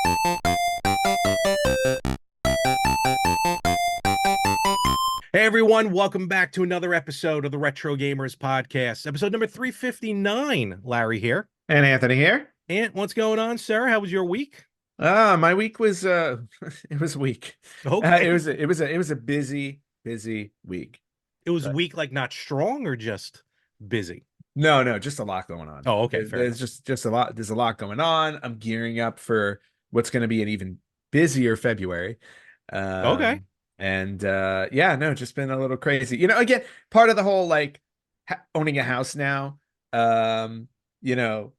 Hey everyone, welcome back to another episode of the Retro Gamers Podcast. Episode number 359. Larry here. And Anthony here. And what's going on, sir? How was your week? My week was it was weak. Okay. It was a busy week. It was Uh, weak, like not strong or just busy? no, just a lot going on. Oh, okay, fair There's enough. just a lot. There's a lot going on. I'm gearing up for what's going to be an even busier February. Okay. Um, and yeah, no, just been a little crazy. Again, part of the whole like owning a house now. Um,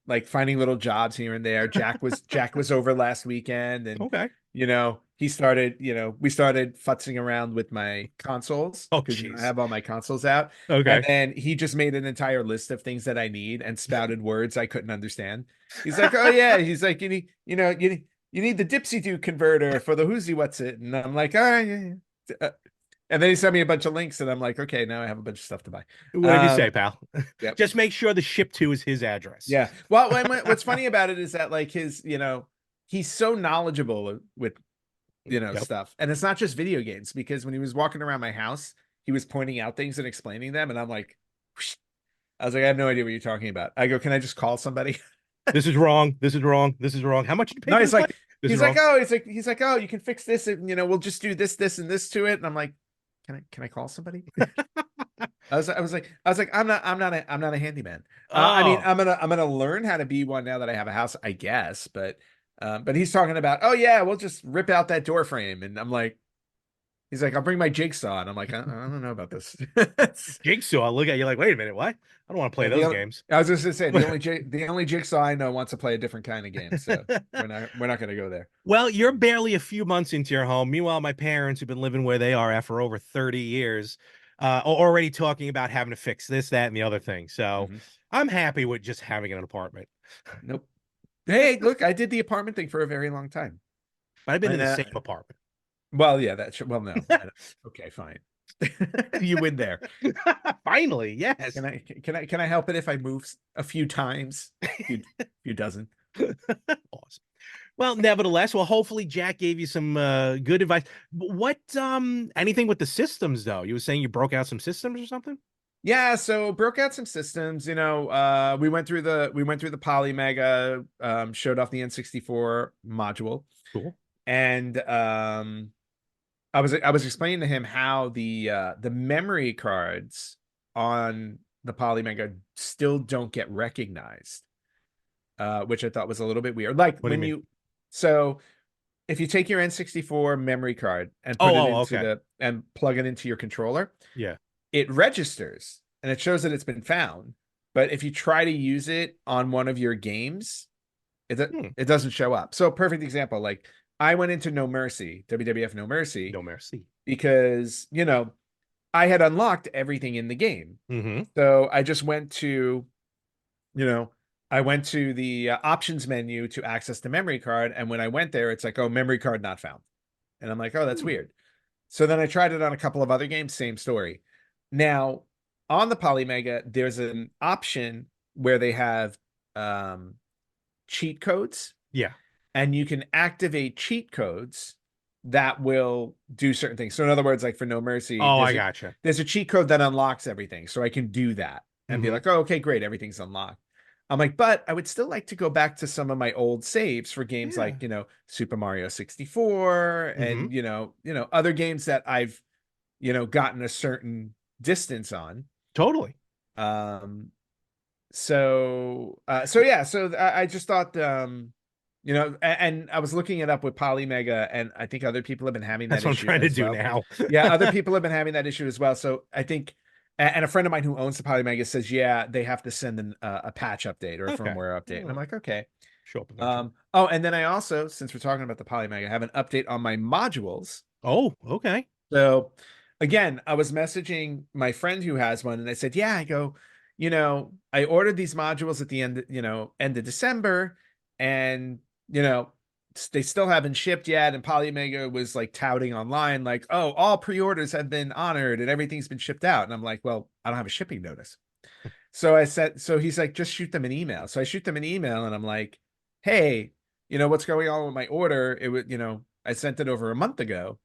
like finding little jobs here and there. Jack was over last weekend, and Okay. he started, we started futzing around with my consoles Oh, because I jeez. have all my consoles out. And Okay. then he just made an entire list of things that I need and spouted words I couldn't understand. He's like, "Oh yeah," he's like, "You need the Dipsy Do converter for the whoosy what's it," and I'm like, "All right." Yeah, yeah." And then he sent me a bunch of links, and I'm like, "Okay, now I have a bunch of stuff to buy." Whatever you say, pal. Yep. Just make sure the ship to is his address. Yeah. Well, what's funny about it is that like he's so knowledgeable with Yep. stuff. And it's not just video games, because when he was walking around my house, he was pointing out things and explaining them. And I'm like, whoosh. I was like, I have no idea what you're talking about. I go, can I just call somebody? This is wrong. This is wrong. This is wrong. How much did you pay No, for he's this play? like, This is he's like, wrong. oh, oh, you can fix this. And, we'll just do this, and this to it. And I'm like, can I call somebody? I was like, I'm not a handyman. I mean, Oh. I'm gonna learn how to be one now that I have a house, I guess. But he's talking about, oh yeah, we'll just rip out that door frame. And I'm like, he's like, I'll bring my jigsaw. And I'm like, I don't know about this. Jigsaw. Look at you like, wait a minute, what? I don't want to play Yeah, those games. I was just gonna say the only jigsaw I know wants to play a different kind of game, so we're not gonna go there. Well, you're barely a few months into your home. Meanwhile, my parents, who've been living where they are after over 30 years, are already talking about having to fix this, that, and the other thing. So Mhm. I'm happy with just having an apartment. Nope. Hey, look, I did the apartment thing for a very long time. But I've been in And the same apartment. well, yeah, well, no. Okay, fine. You win there. Finally, yes. Can I help it if I move a few times? A few dozen. Awesome. Well, nevertheless, well, hopefully Jack gave you some good advice. But what anything with the systems though? You were saying you broke out some systems or something? Yeah, so broke out some systems. We went through the Poly Mega, showed off the N64 module, Cool. and I was explaining to him how the memory cards on the Poly Mega still don't get recognized, which I thought was a little bit weird. Like What do you mean? so if you take your N64 memory card and Oh, put it oh, into okay. and plug it into your controller, Yeah. it registers and it shows that it's been found. But if you try to use it on one of your games, Hmm. it doesn't show up. So perfect example, like I went into No Mercy, WWF No Mercy, No mercy. because I had unlocked everything in the game. Mm-hmm. So I just went to, you know, I went to the options menu to access the memory card. And when I went there, it's like, oh, memory card not found. And I'm like, oh, that's Hmm. weird. So then I tried it on a couple of other games, same story. Now, on the Polymega, there's an option where they have cheat codes, Yeah. and you can activate cheat codes that will do certain things. So in other words, like for No Mercy, Oh, I gotcha. there's a cheat code that unlocks everything. So I can do that and be Mm-hmm. like, oh, okay, great, everything's unlocked. I'm like, but I would still like to go back to some of my old saves for games Yeah. like, Super Mario 64 Mm-hmm. and other games that I've, gotten a certain distance on. Totally. Um so yeah, so I just thought and I was looking it up with Polymega, and I think other people have been having That's that what I'm issue trying to as do well. now. Yeah, other people have been having that issue as well. So I think, and a friend of mine who owns the Polymega says, yeah, they have to send a patch update or a Okay. firmware update. And I'm Well, like, okay. show up eventually. Oh, and then I also, since we're talking about the Polymega, I have an update on my modules. Oh, okay. So again, I was messaging my friend who has one, and I said, yeah, I go, I ordered these modules at the end of December, and, they still haven't shipped yet. And Polymega was like touting online, like, oh, all pre-orders have been honored and everything's been shipped out. And I'm like, well, I don't have a shipping notice. So he's like, just shoot them an email. So I shoot them an email, and I'm like, hey, what's going on with my order? It would, I sent it over a month ago.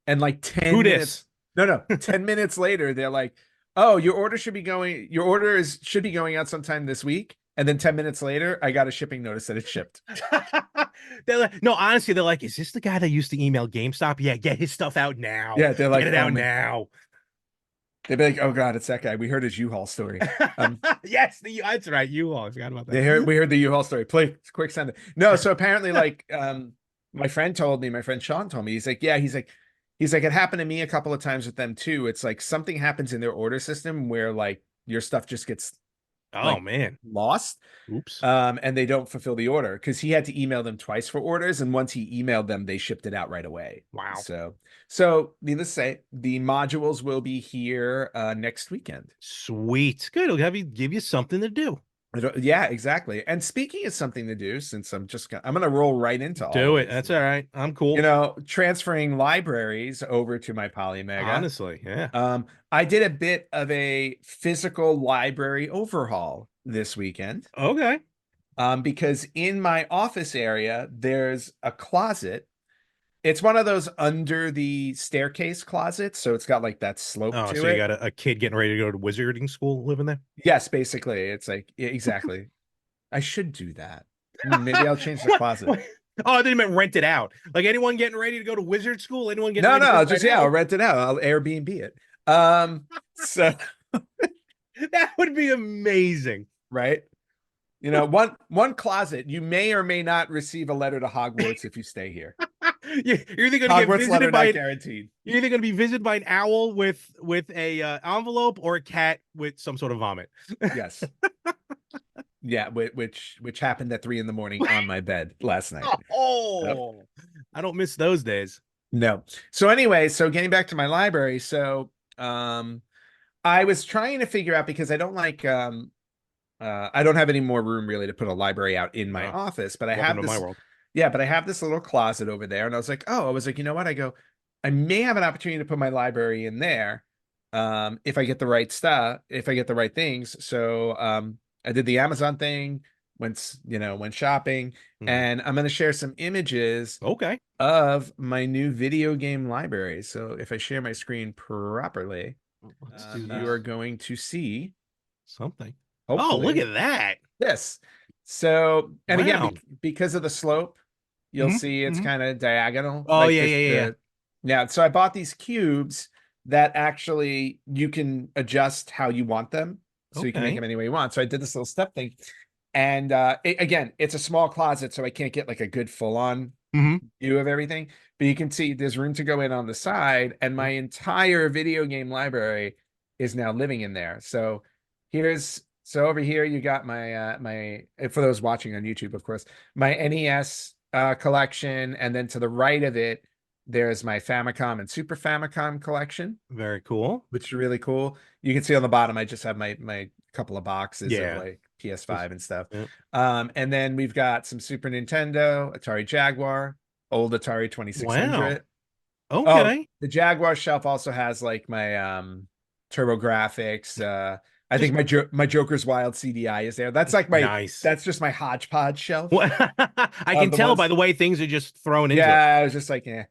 And like Who 10 dis? minutes, no, 10 minutes later, they're like, oh, your order should be going out sometime this week. And then 10 minutes later, I got a shipping notice that it shipped. They're like, no, honestly, they're like, is this the guy that used to email GameStop? Yeah, get his stuff out now. Yeah, they're Get like, it oh out man. now. They'd be like, oh God, it's that guy. We heard his U-Haul story. Yes, that's right. You all, I forgot about that. We heard the U-Haul story. Please, quick send it. No, so apparently, like, my friend Sean told me, he's like, yeah, he's like, it happened to me a couple of times with them too. It's like something happens in their order system where like your stuff just gets Oh like man. lost. Oops. And they don't fulfill the order because he had to email them twice for orders, and once he emailed them, they shipped it out right away. Wow. So needless to say, the modules will be here next weekend. Sweet. Good. It'll give you something to do. Yeah, exactly. And speaking of something to do, since I'm gonna roll right into all Do of it. this. That's all right. I'm cool. Transferring libraries over to my Polymega. Honestly, yeah. I did a bit of a physical library overhaul this weekend. Okay. Because in my office area, there's a closet. It's one of those under the staircase closets, so it's got like that slope Oh, to so you it. got a kid getting ready to go to wizarding school living there? Yes, basically. It's like, yeah, exactly. I should do that. Maybe I'll change the What? closet. What? Oh, I didn't mean rent it out. Like anyone getting ready to go to wizard school? Anyone getting No, ready no, to I'll move just, right I'll out? rent it out. I'll Airbnb it. So That would be amazing. right. One closet, you may or may not receive a letter to Hogwarts if you stay here. You're either going to get Hogwarts letter visited by not guaranteed. you're either going to be visited by an owl with a envelope or a cat with some sort of vomit. Yes. Yeah, which happened at 3 a.m. on my bed last night. Oh, I don't miss those days. No. So anyway, getting back to my library, I was trying to figure out because I don't like I don't have any more room really to put a library out in my office, but I Welcome have to my this. world. Yeah, but I have this little closet over there, and I was like, you know what? I may have an opportunity to put my library in there, if I get the right stuff, if I get the right things. So I did the Amazon thing, went shopping, and I'm going to share some images Okay. of my new video game library. So if I share my screen properly, Let's do you are going to see something. Oh, hopefully look at that. this. So, and again, Wow. because of the slope, you'll see it's kind of diagonal. Oh, like yeah, this, yeah. Yeah. So I bought these cubes that actually you can adjust how you want them. So you can make Okay. them any way you want. So I did this little step thing. And again, it's a small closet, so I can't get like a good full-on view of everything. But you can see there's room to go in on the side, and my entire video game library is now living in there. So over here you got my for those watching on YouTube, of course, my NES collection, and then to the right of it, there's my Famicom and Super Famicom collection. Very cool. Which is really cool. You can see on the bottom, I just have my couple of boxes of like PS5 and stuff. Yeah. And then we've got some Super Nintendo, Atari Jaguar, old Atari 2600. Wow. Oh, Okay. the Jaguar shelf also has like my TurboGrafx. I think my Joker's Wild CDI is there. That's like nice. That's just my hodgepodge shelf. I can tell by the way things are just thrown into it. Yeah, I was just like, yeah.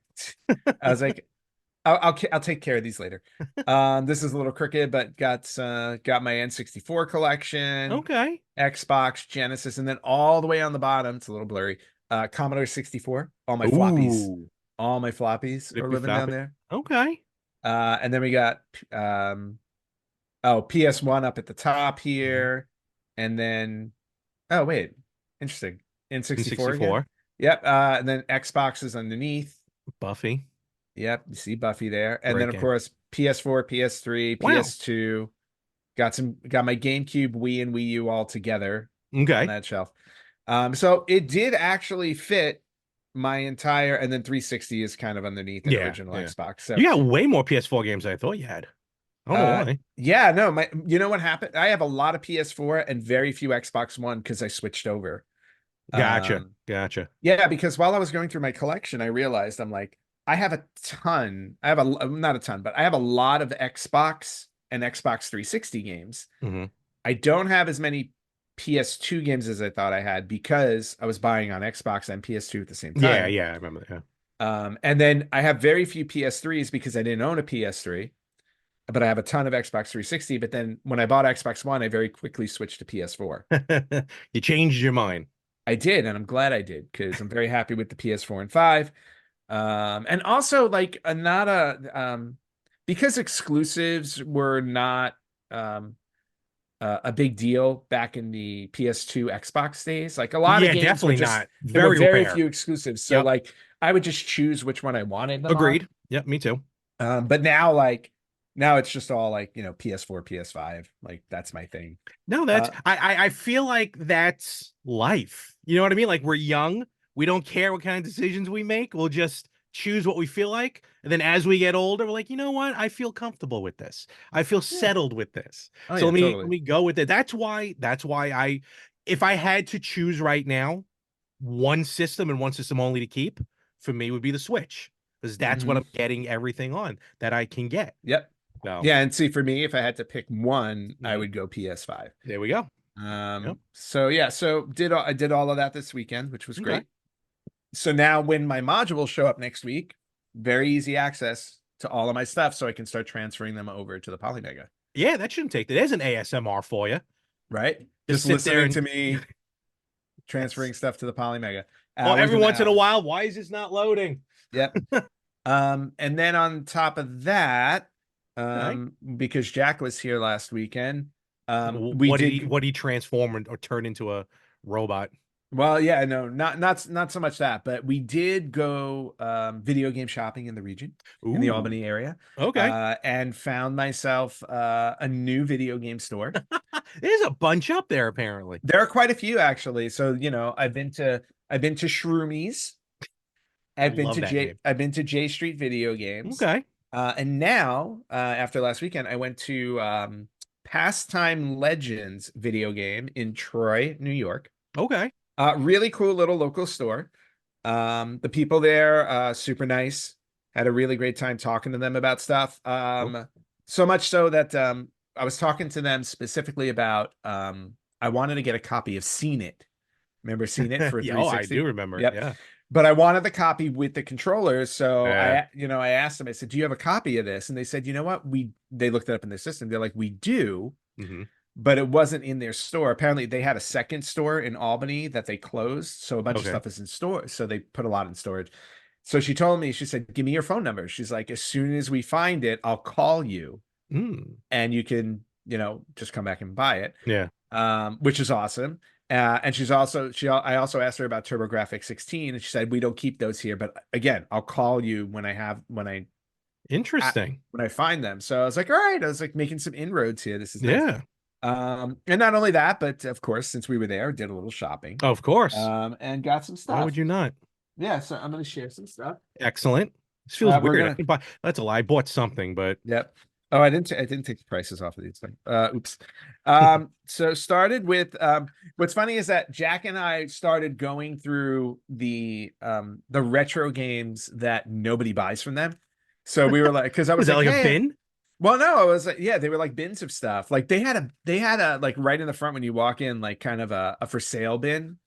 I was like, I'll take care of these later. This is a little crooked, but got my N64 collection, Okay. Xbox, Genesis, and then all the way on the bottom, it's a little blurry. Commodore 64, all my floppies are living down there. Okay. And then we got PS1 up at the top here, and then interesting, N64 again. Yep. And then Xbox is underneath. Buffy. Yep, you see Buffy there. And Great then of game. course PS4, PS3, Wow. PS2. Got my GameCube, Wii, and Wii U all together on that shelf. So it did actually fit my entire, and then 360 is kind of underneath the original Xbox. So you got way more PS4 games than I thought you had. I don't know why. Yeah, no, you know what happened? I have a lot of PS4 and very few Xbox One because I switched over. Gotcha. Yeah, because while I was going through my collection, I realized I'm like, I have not a ton, but I have a lot of Xbox and Xbox 360 games. I don't have as many PS2 games as I thought I had because I was buying on Xbox and PS2 at the same Yeah, time. yeah, I remember that. Yeah. And then I have very few PS3s because I didn't own a PS3, but I have a ton of Xbox 360. But then when I bought Xbox One, I very quickly switched to PS4. You changed your mind. I did, and I'm glad I did because I'm very happy with the PS4 and 5. And also like not a because exclusives were not um a big deal back in the PS2 Xbox days. Like a lot of Yeah, games were definitely just not. there were Very very rare. few exclusives. So Yep. like I would just choose which one I wanted them on. Agreed. Yep, me too. But now like now it's just all like, PS4, PS5. Like that's my thing. No, that's Uh I feel like that's life. You know what I mean? Like we're young, we don't care what kind of decisions we make. We'll just choose what we feel like. And then as we get older, we're like, you know what? I feel comfortable with this. I feel yeah. settled with this. Oh So yeah, let totally. me go with it. That's why I if I had to choose right now, one system and one system only to keep, for me would be the Switch. Because that's what Hmm. I'm getting everything on that I can get. Yep. So Yeah, and see for me, if I had to pick one, I mhm, would go PS5. there we go. Yep. So yeah, so I did all of that this weekend, which was Okay. great. So now when my modules show up next week, very easy access to all of my stuff so I can start transferring them over to the Polymega, Yeah, that shouldn't take that. There's an ASMR for you. right? Just Just sit there listening and to me yes. transferring stuff to the Polymega, Well, hours every and once in a hours. while, why is this not loading? Yep. And then on top of that, Okay. because Jack was here last weekend, we What did did he transform or turn into a robot? well, yeah, no, not so much that, but we did go video game shopping in the region, in the Ooh, Albany area, okay. and found myself a new video game store. There's a bunch up there apparently. There are quite a few actually. So, I've been to Shroomies, I love that name. I've been to J Street Video Games. Okay. And now, after last weekend, I went to Pastime Legends video game in Troy, New York. Okay. Really cool little local store. The people there, super nice. Had a really great time talking to them about stuff. Cool. So much so that I was talking to them specifically about I wanted to get a copy of Seen It. Remember Seen It for Yeah, oh, I do 360? remember it. Yep. Yeah. But I wanted the copy with the controllers. So Yeah. I asked them, I said, do you have a copy of this? And they said, you know what? They looked it up in their system. They're like, we do, Hmm. but it wasn't in their store. Apparently, they had a second store in Albany that they closed. So a bunch of Okay. stuff is in store. So they put a lot in storage. So she told me, she said, give me your phone number. She's like, as soon as we find it, I'll call you Mm. and you can, just come back and buy it. Yeah. Which is awesome. And I also asked her about TurboGrafx 16 and she said, we don't keep those here, but again, I'll call you Interesting. when I find them. So I was like, all right, I was like making some inroads here. This is nice. Yeah. And not only that, but of course, since we were there, did a little shopping, Of course. and got some Why would stuff. you not? Yeah, so I'm gonna share some stuff. Excellent. This feels We're weird. I gonna, didn't buy, that's a lie. I bought something, but yep. Oh, I didn't take the prices off of these things. Oops. So started with what's funny is that Jack and I started going through the retro games that nobody buys from them. So we were like, because I was was that like, like a hey, bin? well, no, I was like, yeah, they were like bins of stuff. Like they had a like right in the front when you walk in, like kind of a for sale bin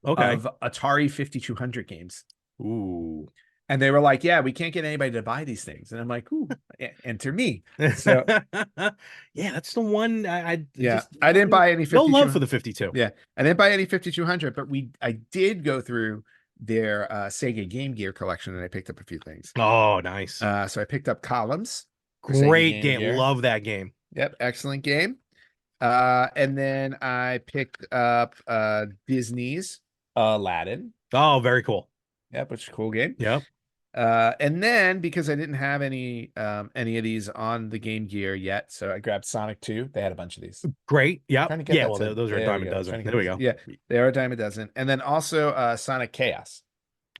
Okay. of Atari 5200 games. Ooh. And they were like, yeah, we can't get anybody to buy these things. And I'm like, ooh, enter me. So Yeah, that's the one I yeah, just I didn't buy any no love 52. for the 52. Yeah, I didn't buy any 5200, but I did go through their Sega Game Gear collection and I picked up a few things. Oh, nice. So I picked up Columns for Sega Great Game game. Gear. Love that game. Yep, excellent game. And then I picked up Disney's Aladdin. Oh, very cool. Yep, which is a cool game. Yep. And then because I didn't have any of these on the Game Gear yet, so I grabbed Sonic 2. They had a bunch of these. Great. Yep. Trying to get Yeah, that well, to those are a there we dime a go. dozen. Trying to There get we this. go. Yeah, they are a dime a dozen. And then also Sonic Chaos.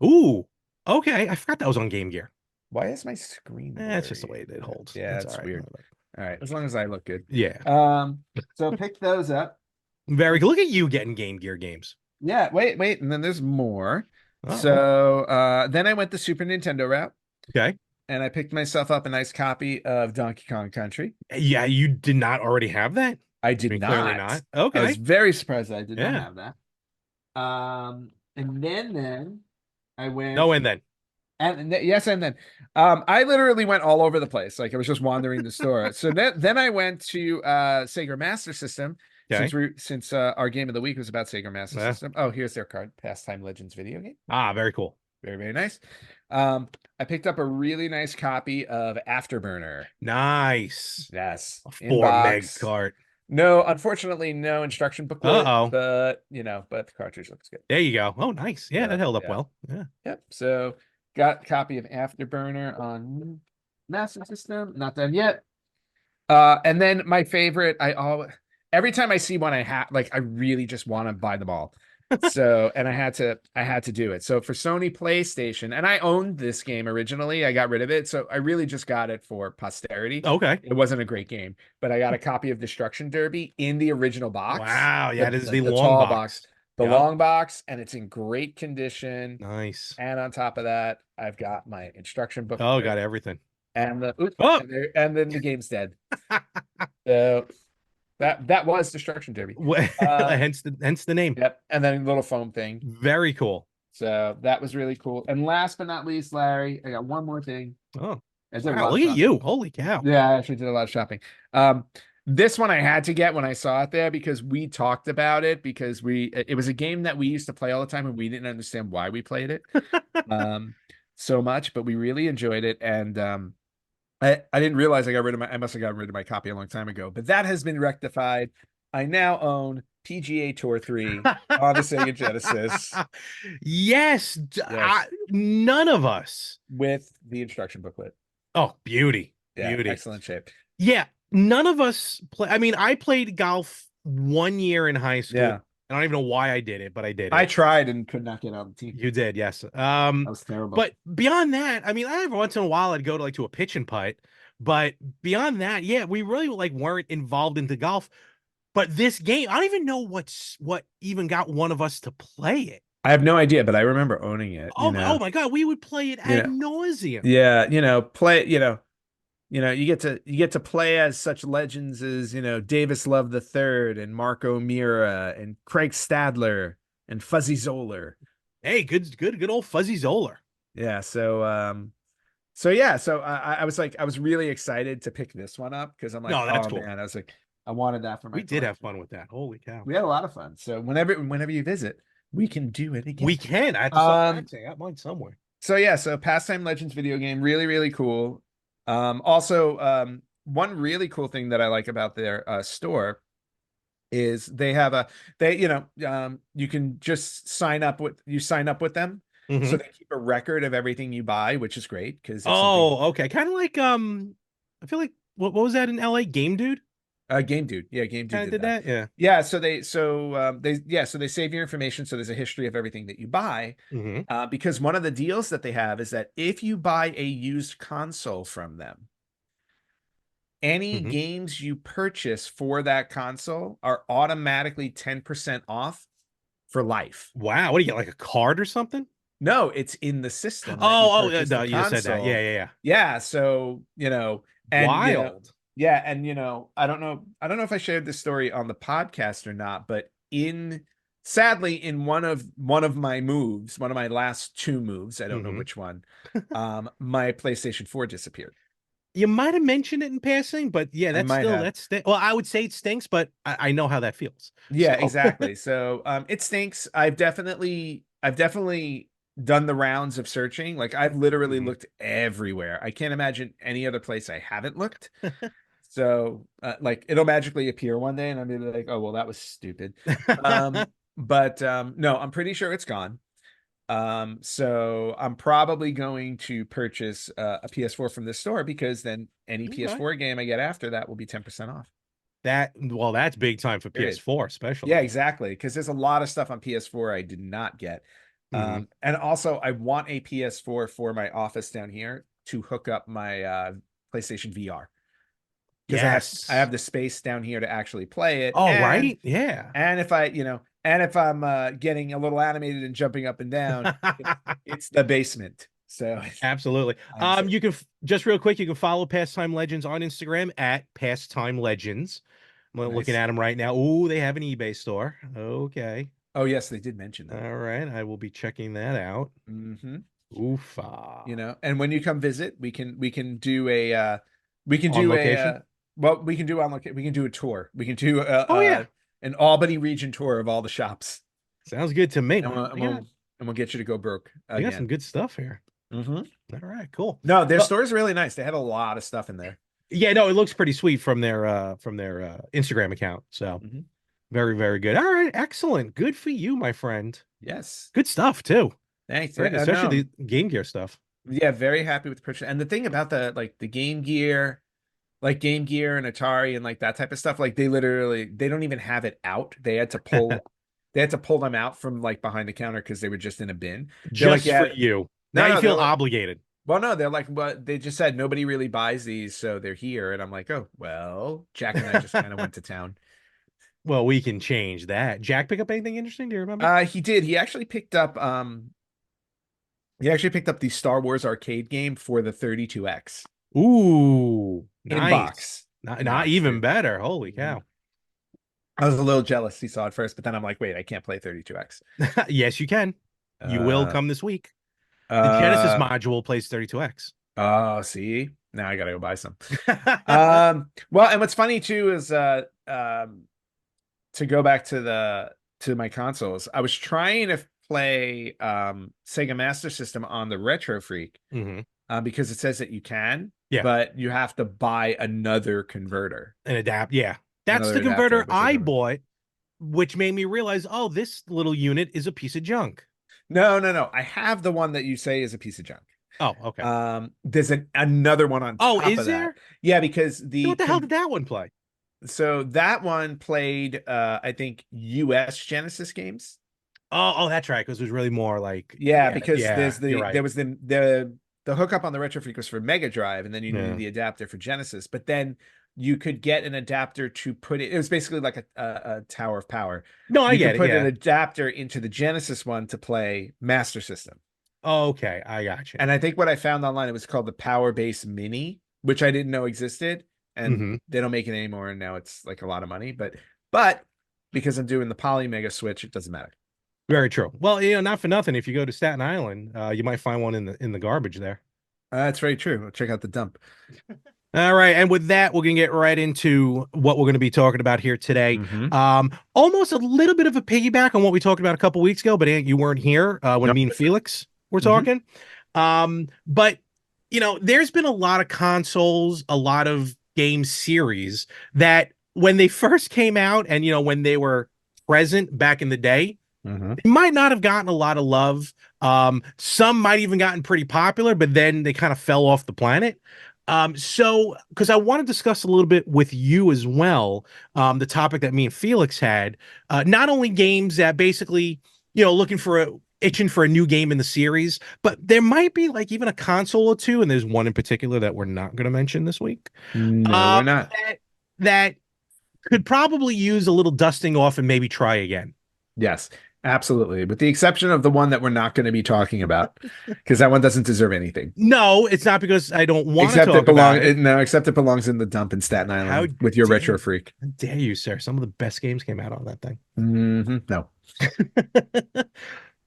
Ooh. Okay. I forgot that was on Game Gear. Why is my screen It's just the blurry? way it holds. Yeah, It's all it's right. weird. All right, as long as I look good. Yeah. So pick those up. Very good. Look at you getting Game Gear games. Yeah, wait, and then there's more. Oh, So then I went the Super Nintendo route okay. and I picked myself up a nice copy of Donkey Kong Country. Yeah, you did not already have that? I I did mean, clearly not. not. I was Okay. very surprised that I did not Yeah. have that. And then I went No, and then. yes, and then I literally went all over the place. Like I was just wandering the store. So then I went to Sega Master System Okay. since our game of the week was about Sega Master Yeah. System. Oh, here's their card, Pastime Legends video game. Ah, very cool. Very, very nice. I picked up a really nice copy of Afterburner. Nice. Yes, A in 4 meg box. cart. No, unfortunately, no instruction booklet, Uh-oh. but but the cartridge looks good. There you go. Oh, nice. Yeah, that held up Yeah. well. Yeah. Yep. So got a copy of Afterburner on Master System. Not done yet. And then my favorite, I always every time I see one, I really just want to buy them all. So and I had to do it. So for Sony PlayStation, and I owned this game originally. I got rid of it. So I really just got it for posterity. Okay. It wasn't a great game, but I got a copy of Destruction Derby in the original box. Wow. Yeah, this is the The long tall box, box. the Yep. long box, and it's in great condition. Nice. And on top of that, I've got my instruction Oh, booklet got everything. and Oh, and then the game's dead. So that was Destruction Derby. hence the name. Yep. And then a little foam thing. Very cool. So that was really cool. And last but not least, Larry, I got one more thing. Oh, I did a wow. lot of Look at shopping. you. Holy cow. Yeah, I actually did a lot of shopping. This one I had to get when I saw it there because we talked about it because it was a game that we used to play all the time and we didn't understand why we played it so much, but we really enjoyed it. And I didn't realize I must have gotten rid of my copy a long time ago, but that has been rectified. I now own PGA Tour 3 on the Sega Genesis. Yes. Yes. None of us. With the instruction booklet. Oh, beauty. Yeah, Beauty. excellent shape. Yeah. None of us play. I mean, I played golf 1 year in high school. Yeah. I don't even know why I did it, but I did it. I tried and could not get on the team. You did, yes. That was terrible. But beyond that, I mean, every once in a while I'd go to a pitch and putt. But beyond that, yeah, we really weren't involved into golf. But this game, I don't even know what even got one of us to play it. I have no idea, but I remember owning it. Oh my God, we would play it ad nauseum. Yeah, you get to play as such legends as, Davis Love III and Marco Mira and Craig Stadler and Fuzzy Zoller. Hey, good old Fuzzy Zoller. Yeah, so I was really excited to pick this one up because I'm like, no, that's cool. Man, I was like, I wanted that for my. We did have fun with that. Holy cow, we had a lot of fun. So whenever you visit, we can do it again. We can. I got mine somewhere. So Pastime Legends video game, really, really cool. Also, one really cool thing that I like about their store is they have you can just sign up with them. Mm-hmm. So they keep a record of everything you buy, which is great because okay, kind of like I feel like what was that in LA? Game Dude? Game Dude. Yeah, Game Dude did that. Yeah. Yeah, so they save your information so there's a history of everything that you buy. Mm-hmm. Because one of the deals that they have is that if you buy a used console from them, any games you purchase for that console are automatically 10% off for life. Wow, what do you get, like a card or something? No, it's in the system. No, you said that. Yeah. So, and wild. I don't know if I shared this story on the podcast or not, but sadly, in one of my moves, one of my last two moves, I don't know which one, my PlayStation 4 disappeared. You might have mentioned it in passing, but yeah, well, I would say it stinks, but I know how that feels. Yeah, exactly. So it stinks. I've definitely done the rounds of searching. Like I've literally looked everywhere. I can't imagine any other place I haven't looked. So like it'll magically appear one day and I'll be like, oh, well, that was stupid. But no, I'm pretty sure it's gone. So I'm probably going to purchase a PS4 from this store because then any PS4 game I get after that will be 10% off. That's big time for PS4, especially. Yeah, exactly. Because there's a lot of stuff on PS4 I did not get. And also I want a PS4 for my office down here to hook up my PlayStation VR. Because I have the space down here to actually play it. Oh, right. Yeah. And if I'm getting a little animated and jumping up and down, it's the basement. So absolutely. You can just real quick, you can follow Pastime Legends on Instagram at Pastime Legends. I'm looking Nice. at them right now. Oh, they have an eBay store. Okay. Oh yes, they did mention that. All right. I will be checking that out. Hmm. Oofa. You know, and when you come visit, we can do a we can On do a location? well, we can do on location. We can do a tour. We can do Oh, yeah. an Albany region tour of all the shops, Sounds good to me. and Wow, we'll get you to go broke they got some again. good stuff here. Hmm. All right, cool. No, their Well, store is really nice. They had a lot of stuff in there. yeah, no, it looks pretty sweet from their Instagram account. So Hmm. very, very good. All right, excellent. Good for you, my friend. Yes. Good stuff too. Thanks. Very good, No. especially the Game Gear stuff. Yeah, very happy with the purchase. And the thing about the Game Gear, like Game Gear and Atari and like that type of stuff, like they don't even have it out. They had to pull them out from like behind the counter because they were just in a bin. They're like, Just for yeah, you. Now no, you no, they're feel like, obligated. well, no, they're like, but they just said nobody really buys these, so they're here. And I'm like, oh, well, Jack and I just kind of went to town. Well, we can change that. Jack pick up anything interesting? Do you remember? He did. He actually picked up the Star Wars arcade game for the 32X Ooh, in nice. box. In Not box, even dude. better. Holy Mhm. cow. I was a little jealous he saw it first, but then I'm like, wait, I can't play 32X. Yes, you can. You will Uh, come this week. The Genesis uh, module plays 32X. oh, see, now I gotta go buy some. Well, and what's funny too is to go back to to my consoles, I was trying to play Sega Master System on the Retro Freak Hmm. because it says that you can, Yeah, but you have to buy another converter, and adapt. Yeah, that's another the adapter, converter which I I never. bought, which made me realize, oh, this little unit is a piece of junk. No, no, no. I have the one that you say is a piece of junk. Oh, okay. There's another one on Oh, top is of that. there? Yeah, because Then what the hell did that one play? so that one played I think US Genesis games. Oh, that's right. Because it was really more like, Yeah, yeah, because yeah. You're right. there was the hookup on the Retro Freak was for Mega Drive, and then you needed Yeah. the adapter for Genesis. But then you could get an adapter to put it. It was basically like a Tower of Power. No, I You could get it. put an Yeah. adapter into the Genesis one to play Master System. Okay, I got you. And I think what I found online, it was called the Power Base Mini, which I didn't know existed. And Hmm. they don't make it anymore, and now it's like a lot of money. But because I'm doing the Poly Mega Switch, it doesn't matter. Very true. Well, not for nothing. If you go to Staten Island, you might find one in the garbage there. That's very true. Check out the dump. All right, and with that, we're gonna get right into what we're gonna be talking about here today. Mm-hmm. Almost a little bit of a piggyback on what we talked about a couple weeks ago, but you weren't here when Nope. me and Felix were Mm-hmm. talking. But there's been a lot of consoles, a lot of game series that when they first came out, and when they were present back in the day, Mm-hmm. they might not have gotten a lot of love. Some might even gotten pretty popular, but then they kind of fell off the planet. So because I want to discuss a little bit with you as well, the topic that me and Felix had, not only games that basically, looking for itching for a new game in the series, but there might be like even a console or two, and there's one in particular that we're not going to mention this week. No, we're not. That could probably use a little dusting off and maybe try again. Yes, absolutely. With the exception of the one that we're not going to be talking about, because that one doesn't deserve anything. No, it's not because I don't want to Except talk about it. no, except it belongs in the dump in Staten How Island with your dare, Retro Freak. how dare you, sir? Some of the best games came out on that thing. Mm-hmm. No.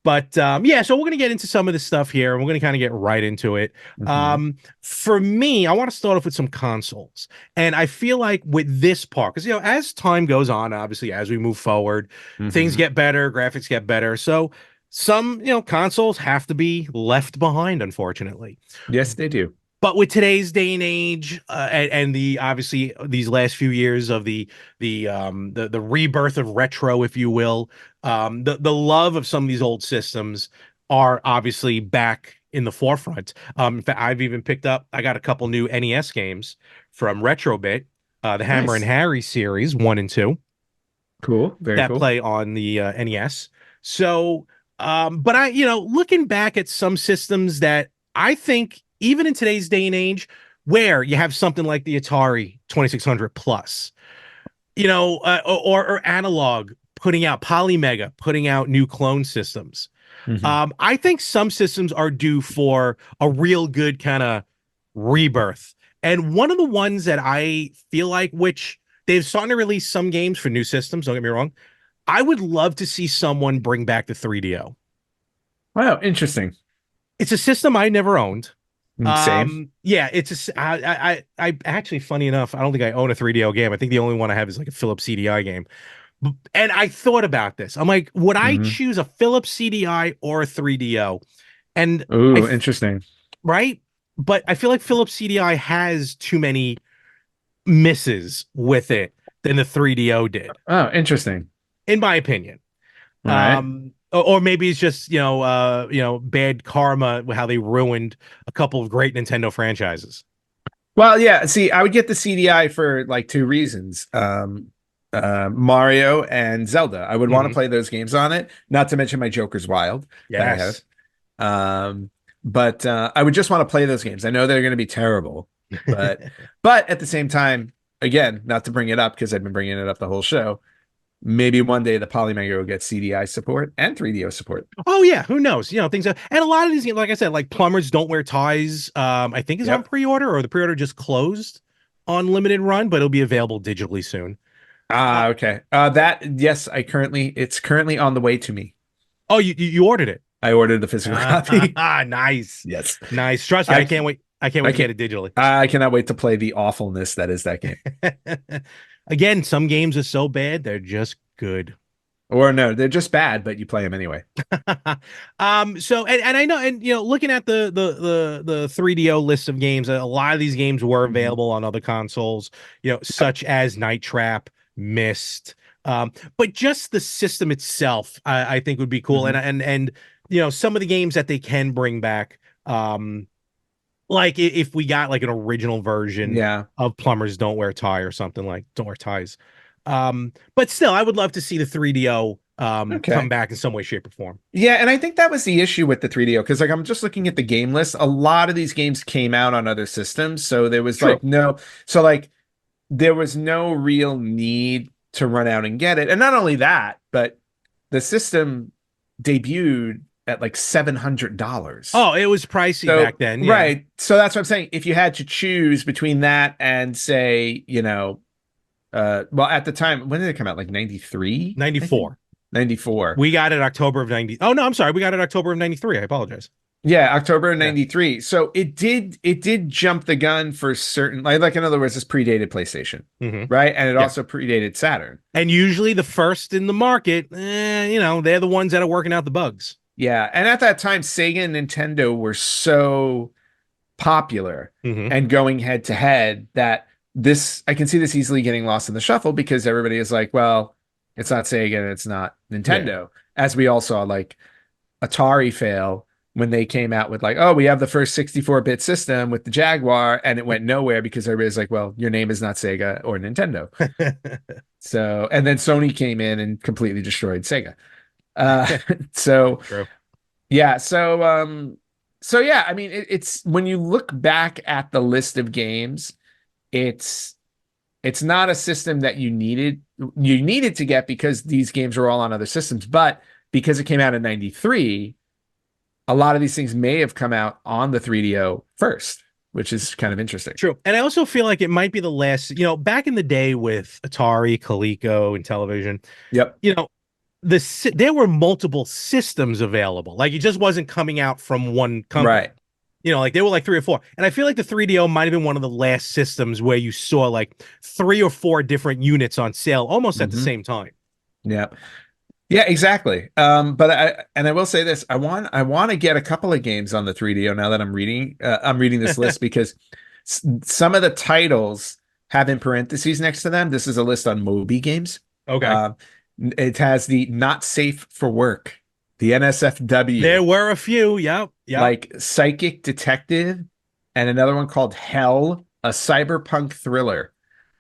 But yeah, so we're gonna get into some of this stuff here, and we're gonna kind of get right into it. Mm-hmm. For me, I want to start off with some consoles, and I feel like with this part, because as time goes on, obviously as we move forward, things Mm-hmm. get better, graphics get better. So some consoles have to be left behind, unfortunately. Yes, they do. But with today's day and age, and the obviously these last few years of the rebirth of retro, if you will, the love of some of these old systems are obviously back in the forefront. In fact, I've even picked up. I got a couple new NES games from Retrobit, the Hammer and Nice. Harry series 1 and 2 Cool. Very that cool. play on the NES. So, but looking back at some systems that I think, even in today's day and age, where you have something like the Atari 2600 Plus, or Analog putting out Polymega, putting out new clone systems. Mm-hmm. I think some systems are due for a real good kind of rebirth. And one of the ones that I feel like, which they're starting to release some games for new systems. Don't get me wrong. I would love to see someone bring back the 3DO. Wow, interesting. It's a system I never owned. Same. Yeah, I actually, funny enough, I don't think I own a 3DO game. I think the only one I have is like a Philips CDI game. And I thought about this. I'm like, would I Hmm. choose a Philips CDI or a 3DO? And Ooh, interesting. right? But I feel like Philips CDI has too many misses with it than the 3DO did, Oh, interesting. in my opinion. All right. Or maybe it's just, bad karma with how they ruined a couple of great Nintendo franchises. Well, yeah, see, I would get the CDI for like two reasons. Mario and Zelda. I would want to Hmm. play those games on it, not to mention my Joker's Wild that I have. Yes. But I would just want to play those games. I know they're going to be terrible, but at the same time, again, not to bring it up because I've been bringing it up the whole show. Maybe one day the Polymaker will get CDI support and 3DO support. Oh yeah, who knows? Things and a lot of these, like I said, like Plumbers Don't Wear Ties, I think is on Yep. pre-order, or the pre-order just closed on limited run, but it'll be available digitally soon. Uh, Ah, okay. That yes, it's currently on the way to me. oh, you ordered it. I ordered the physical copy. Nice. Yes. Nice. Trust me, I I can't wait. I can't I wait to get can't it digitally. I cannot wait to play the awfulness that is that game. Again, some games are so bad, they're just good. Or no, they're just bad, but you play them anyway. So and I know, and looking at the 3DO list of games, a lot of these games were Mhm. available on other consoles, such as Night Trap, Myst. But just the system itself, I think would be cool. Mhm. And some of the games that they can bring back, like if we got like an original version Yeah. of Plumbers Don't Wear Tie or something, like Don't Wear Ties. But still, I would love to see the 3DO come Okay. back in some way, shape, or form. Yeah, and I think that was the issue with the 3DO because like I'm just looking at the game list. A lot of these games came out on other systems, so there was True. like no, so like there was no real need to run out and get it. And not only that, but the system debuted at like $700. Oh, it was pricey So, back then. Yeah. right. So that's what I'm saying. If you had to choose between that and say, well, at the time, when did it come out? Like 93, I think. 94. 94. We got it October of 90. Oh, no, I'm sorry. We got it October of 93. I apologize. Yeah, October of Yeah. 93. So it did jump the gun for certain like in other words, this predated PlayStation, Hmm. right? And it Yeah. also predated Saturn. And usually the first in the market, they're the ones that are working out the bugs. Yeah. And at that time, Sega and Nintendo were so popular Hmm. and going head to head that I can see this easily getting lost in the shuffle because everybody is like, well, it's not Sega and it's not Yeah. Nintendo. As we all saw like Atari fail when they came out with like, oh, we have the first 64-bit system with the Jaguar, and it went nowhere because everybody's like, well, your name is not Sega or Nintendo. So, and then Sony came in and completely destroyed Sega. Uh, so True. yeah, so yeah, I mean, it's when you look back at the list of games, it's it's not a system that you needed to get because these games are all on other systems, but because it came out in 93, a lot of these things may have come out on the 3DO first, which is kind of interesting. True. And I also feel like it might be the last, back in the day with Atari, Coleco, and television, Yep. you know, there were multiple systems available. Like it just wasn't coming out from one company. Right. Like there were like three or four. And I feel like the 3DO might have been one of the last systems where you saw like three or four different units on sale almost at the Hmm. same time. Yeah. Yeah, exactly. But I will say this, I want to get a couple of games on the 3DO now that I'm reading this list because some of the titles have in parentheses next to them. This is a list on Moby Games. Okay. Uh, it has the not safe for work, the NSFW, There were a few. Yep. Yep. like Psychic Detective, and another one called Hell, a cyberpunk thriller.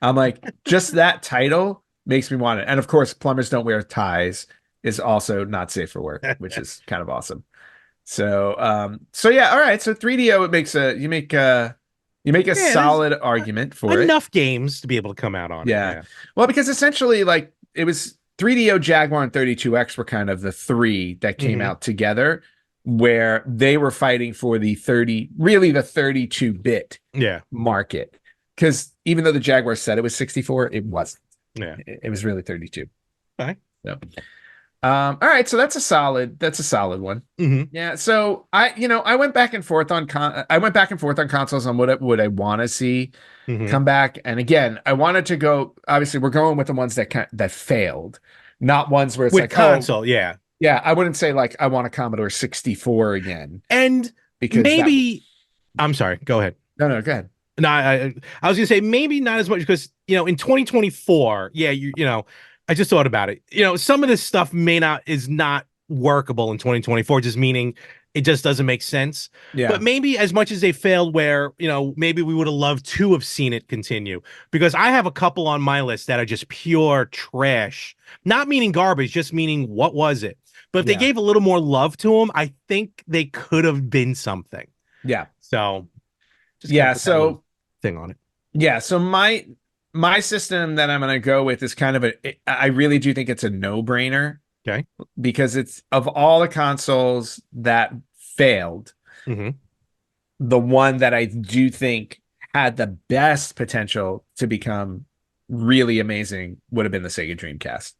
I'm like, just that title makes me want it. And of course, Plumbers Don't Wear Ties is also not safe for work, which is kind of awesome. So yeah, all right. So 3DO, you make a Yeah, there's solid argument for it. enough games to be able to come out on it. Yeah. Yeah. Well, because essentially, like it was 3DO, Jaguar, and 32X were kind of the three that came Hmm. out together, where they were fighting for the 32-bit Yeah. market. because even though the Jaguar said it was 64, it wasn't. Yeah. It was really 32. Okay. So, all right, so that's a solid one. Mm-hmm. Yeah, so I went back and forth on consoles on what would I want to see Mm-hmm. come back. And again, I wanted to go, obviously we're going with the ones that failed, not ones where it's With like, console, yeah. yeah, I wouldn't say like I want a Commodore 64 again, And because maybe I'm sorry, go ahead. no, go ahead. No, I was gonna say maybe not as much because in 2024, yeah, I just thought about it. Some of this stuff is not workable in 2024, just meaning it just doesn't make sense. Yeah. But maybe as much as they failed, where maybe we would have loved to have seen it continue, because I have a couple on my list that are just pure trash. Not meaning garbage, just meaning what was it? But if they gave a little more love to them, I think they could have been something. Yeah. So Just so thing on it. Yeah, so my system that I'm going to go with is kind of I really do think it's a no-brainer. Okay. Because it's, of all the consoles that failed, mm-hmm. the one that I do think had the best potential to become really amazing would have been the Sega Dreamcast.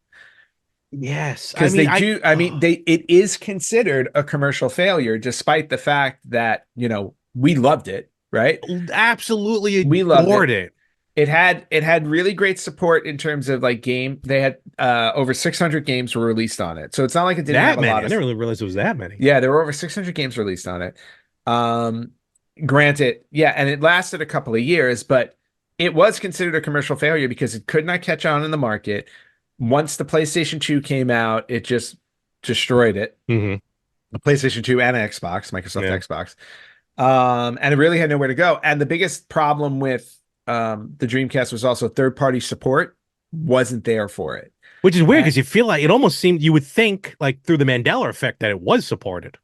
Yes, because it is considered a commercial failure, despite the fact that we loved it, right? Absolutely, we loved it. It had really great support in terms of like game. They had over 600 games were released on it, so it's not like it didn't have a lot of. I never really realized it was that many. Yeah, there were over 600 games released on it. Granted, yeah, and it lasted a couple of years, but it was considered a commercial failure because it could not catch on in the market. Once the PlayStation 2 came out, it just destroyed it. Mm-hmm. The PlayStation 2 and Xbox, Microsoft Xbox. And it really had nowhere to go. And the biggest problem with the Dreamcast was also third-party support wasn't there for it. Which is weird because you feel like it almost seemed, you would think like through the Mandela effect that it was supported.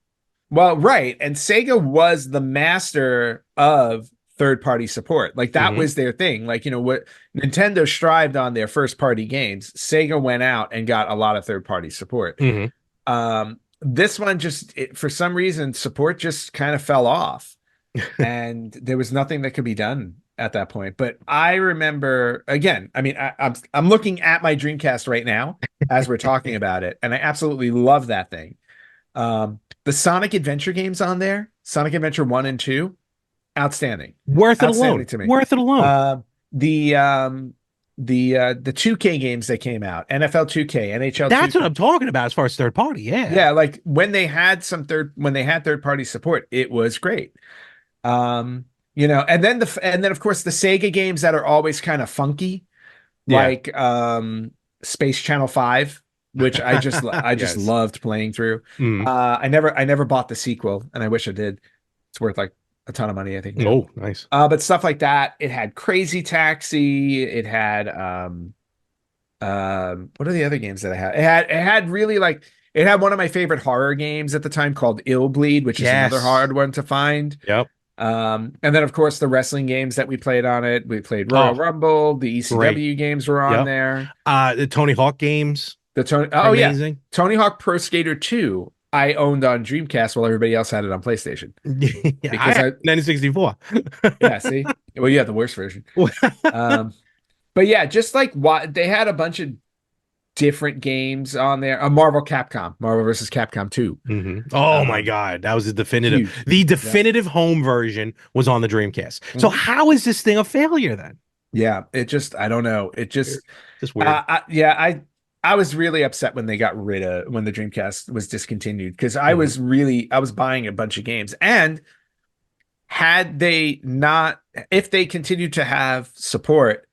Well, right. And Sega was the master of third-party support. Like that was their thing. Like, what Nintendo strived on their first-party games, Sega went out and got a lot of third-party support. This one for some reason, support just kind of fell off. And there was nothing that could be done at that point. But I remember, again, I mean, I'm looking at my Dreamcast right now as we're talking about it, and I absolutely love that thing. The Sonic Adventure games on there, Sonic Adventure 1 and 2, outstanding. Worth it alone. To me. Worth it alone. The 2K games that came out, NFL 2K, NHL. That's 2K. What I'm talking about as far as third party. Yeah. Yeah, like when they had third party support, it was great. And then of course the Sega games that are always kind of funky, like Space Channel 5, which I just loved playing through. I never bought the sequel, and I wish I did. It's worth like a ton of money, I think. Oh, nice. But stuff like that. It had Crazy Taxi. It had what are the other games that I had? It had really like, it had one of my favorite horror games at the time called Ill Bleed, which is another hard one to find. Yep. And then of course the wrestling games that we played on it. We played Royal Rumble. The ECW games were on there. The Tony Hawk games. Amazing. Tony Hawk Pro Skater 2 I owned on Dreamcast while everybody else had it on PlayStation. Because I had 1964. Yeah, see? Well, you had the worst version. But yeah, just like they had a bunch of different games on there. Marvel vs. Capcom 2. Oh my God, that was the definitive. Huge. The definitive home version was on the Dreamcast. So how is this thing a failure then? Yeah, I don't know. It just weird. I was really upset when they got when the Dreamcast was discontinued, because I was buying a bunch of games, and if they continued to have support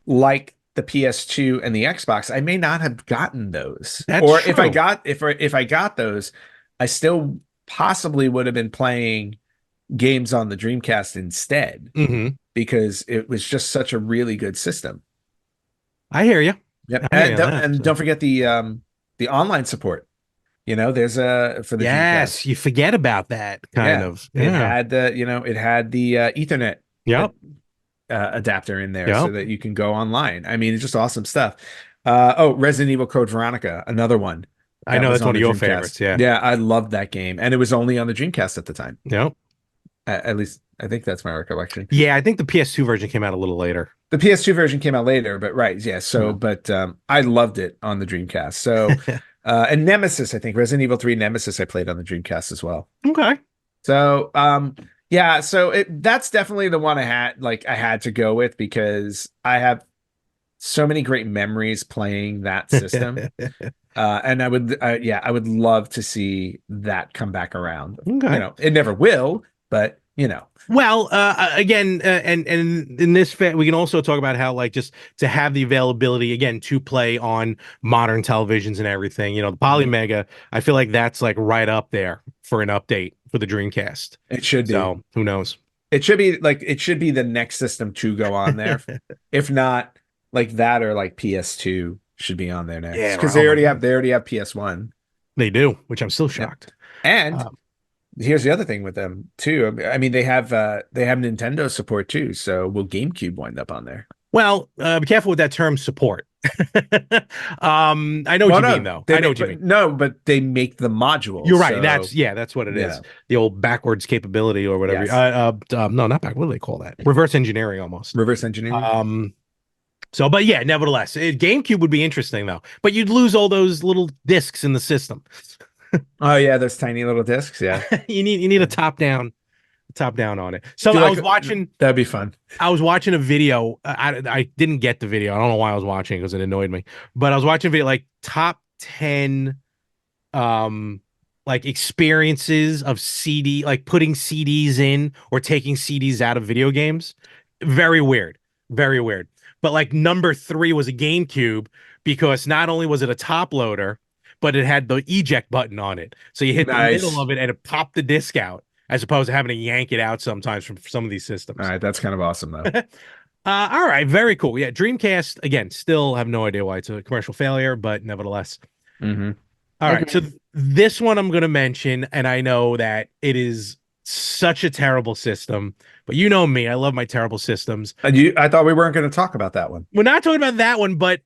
like the PS2 and the Xbox, I may not have gotten those. That's true. If I got those, I still possibly would have been playing games on the Dreamcast instead, because it was just such a really good system. I hear you. Yep. And don't forget the online support. There's for the Dreamcast. You forget about that kind of. It had the Ethernet adapter in there, so that you can go online. I mean, it's just awesome stuff. Resident Evil Code Veronica, another one. I know that's one of your favorites. Yeah, I loved that game, and it was only on the Dreamcast at the time. Yep. At least I think that's my recollection. Yeah, I think the PS2 version came out a little later. The PS2 version came out later, but right, yeah. So, Yeah. but I loved it on the Dreamcast. So, and Nemesis, I think Resident Evil 3 Nemesis, I played on the Dreamcast as well. Okay. So, yeah. So that's definitely the one I had to go with because I have so many great memories playing that system. And yeah, I would love to see that come back around. Okay. It never will, but Well, again, and in this we can also talk about how like just to have the availability again to play on modern televisions and everything. The Polymega, I feel like that's like right up there for an update for the Dreamcast. it should be. So who knows? It should be the next system to go on there. If not, like that or like PS2 should be on there next Yeah, because oh my they already have PS1. They do, which I'm still Yep. shocked. And Um, here's the other thing with them too. I mean, they have Nintendo support too. So will GameCube wind up on there? well, be careful with that term support. I know what Well, you mean no, though. I know what you mean. no, but they make the modules. You're right. So, That's what it you is. know, The old backwards capability or whatever. yes. No, not back. What do they call that? Reverse engineering almost. Reverse engineering. So, but yeah, nevertheless, GameCube would be interesting though. But you'd lose all those little discs in the system. Oh yeah, those tiny little discs. Yeah. You need a top down on it. So I was watching. That'd be fun. I was watching a video. I didn't get the video. I don't know why I was watching it because it annoyed me. But I was watching a video like top 10 like experiences of CD, like putting CDs in or taking CDs out of video games. Very weird. Very weird. But like number 3 was a GameCube because not only was it a top loader, but it had the eject button on it. So you hit the middle of it and it popped the disc out, as opposed to having to yank it out sometimes from some of these systems. All right, that's kind of awesome though. All right, very cool. Yeah, Dreamcast again. Still have no idea why it's a commercial failure, but nevertheless. Mm-hmm. All right, so this one I'm going to mention, and I know that it is such a terrible system, but you know me, I love my terrible systems. I thought we weren't going to talk about that one. We're not talking about that one, but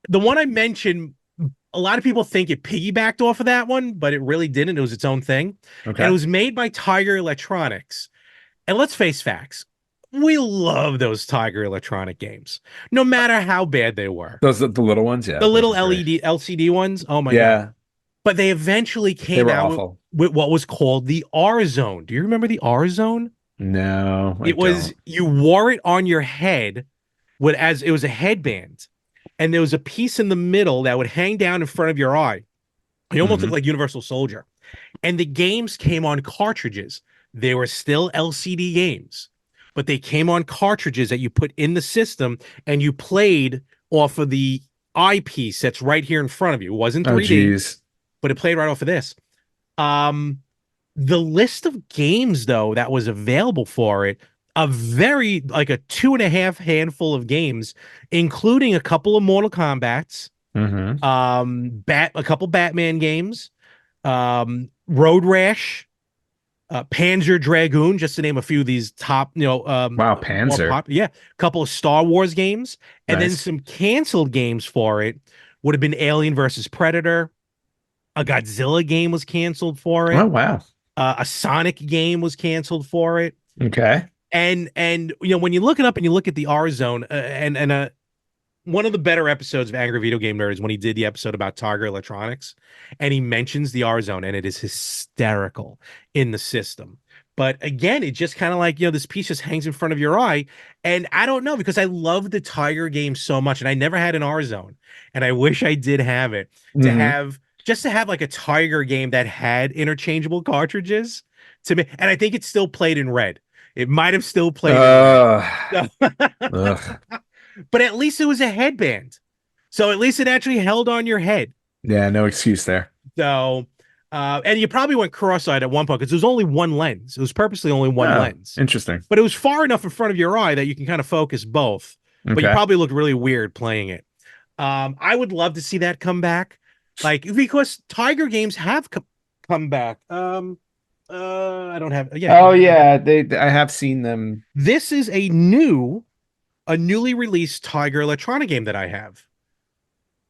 the one I mentioned, a lot of people think it piggybacked off of that one, but it really didn't. It was its own thing. Okay. And it was made by Tiger Electronics. And let's face facts. We love those Tiger Electronic games, no matter how bad they were. Those the little ones, yeah. The little LED LCD ones. Oh my God. But they eventually came out with what was called the R Zone. Do you remember the R Zone? No. You wore it on your head as it was a headband. And there was a piece in the middle that would hang down in front of your eye. You almost looked like Universal Soldier. And the games came on cartridges. They were still LCD games, but they came on cartridges that you put in the system and you played off of the eyepiece that's right here in front of you. It wasn't 3D, but it played right off of this. The list of games, though, that was available for it, a 2.5 handful of games, including a couple of Mortal Kombats, a couple Batman games, Road Rash, Panzer Dragoon, just to name a few of these top, wow, Panzer. A couple of Star Wars games, and then some canceled games for it would have been Alien versus Predator. A Godzilla game was canceled for it. Oh, wow. A Sonic game was canceled for it. Okay. And when you look it up and you look at the R Zone, and one of the better episodes of Angry Video Game Nerd is when he did the episode about Tiger Electronics, and he mentions the R Zone, and it is hysterical in the system. But again, it just kind of like, this piece just hangs in front of your eye. And I don't know, because I love the Tiger game so much, and I never had an R Zone, and I wish I did have it to have like a Tiger game that had interchangeable cartridges to me. And I think it's still played in red. It might have still played in red. But at least it was a headband. So at least it actually held on your head. Yeah, no excuse there. So, and you probably went cross-eyed at one point because there was only one lens. It was purposely only one lens. Interesting. But it was far enough in front of your eye that you can kind of focus both. But you probably looked really weird playing it. I would love to see that come back. Because Tiger games have come back. I don't have. Yeah. Oh yeah, I have seen them. This is a newly released Tiger Electronic game that I have.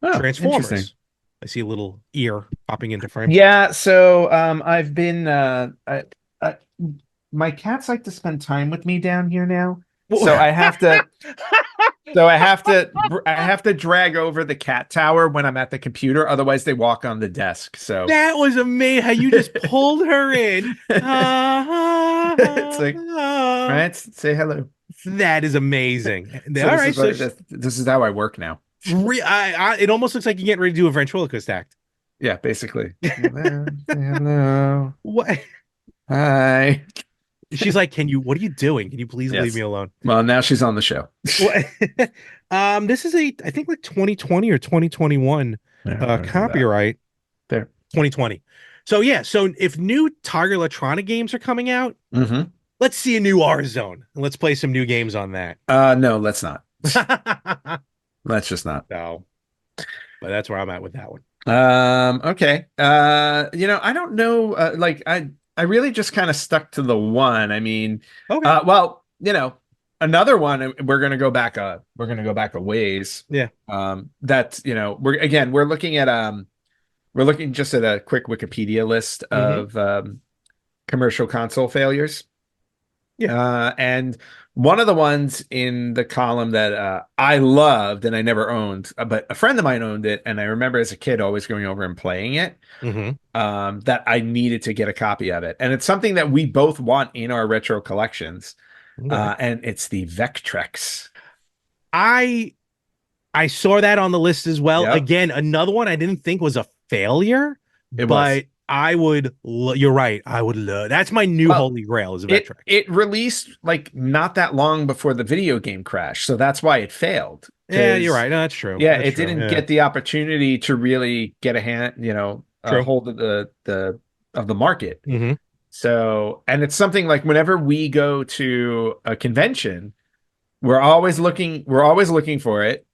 Oh, Transformers. I see a little ear popping into frame. Yeah, so I've been my cats like to spend time with me down here now. So Well, I have to so I have to drag over the cat tower when I'm at the computer, otherwise they walk on the desk. So that was amazing how you just pulled her in. it's like, right? Say hello. That is amazing. So All right, so this is how I work now. it almost looks like you're getting ready to do a ventriloquist act. Yeah, basically. Hello, say hello. What? Hi. She's like, what are you doing? Can you please leave Yes. me alone? Well, now she's on the show. What? This is I think like 2020 or 2021 copyright. There. 2020. So yeah, so if new Target Electronic games are coming out, Mm-hmm. let's see a new R Zone and let's play some new games on that. No, let's not. Let's just not. No, but that's where I'm at with that one. Okay. I don't know. Like I really just kind of stuck to the one. I mean, Okay. well, another one, we're gonna go back a ways. Yeah. That's, we're looking just at a quick Wikipedia list Mm-hmm. of commercial console failures. Yeah. And one of the ones in the column that I loved and I never owned, but a friend of mine owned it, and I remember as a kid always going over and playing it. Mm-hmm. That I needed to get a copy of it, and it's something that we both want in our retro collections. Okay. And it's the Vectrex. I saw that on the list as well. Yep. Again, another one I didn't think was a failure, It but I would. You're right. I would love. That's my new holy grail is Vectrex. It released like not that long before the video game crash, so that's why it failed. Yeah, you're right. No, that's true. Yeah, that's it true. didn't get the opportunity to really get a hand, hold of the market. Mm-hmm. So, and it's something like whenever we go to a convention, we're always looking for it,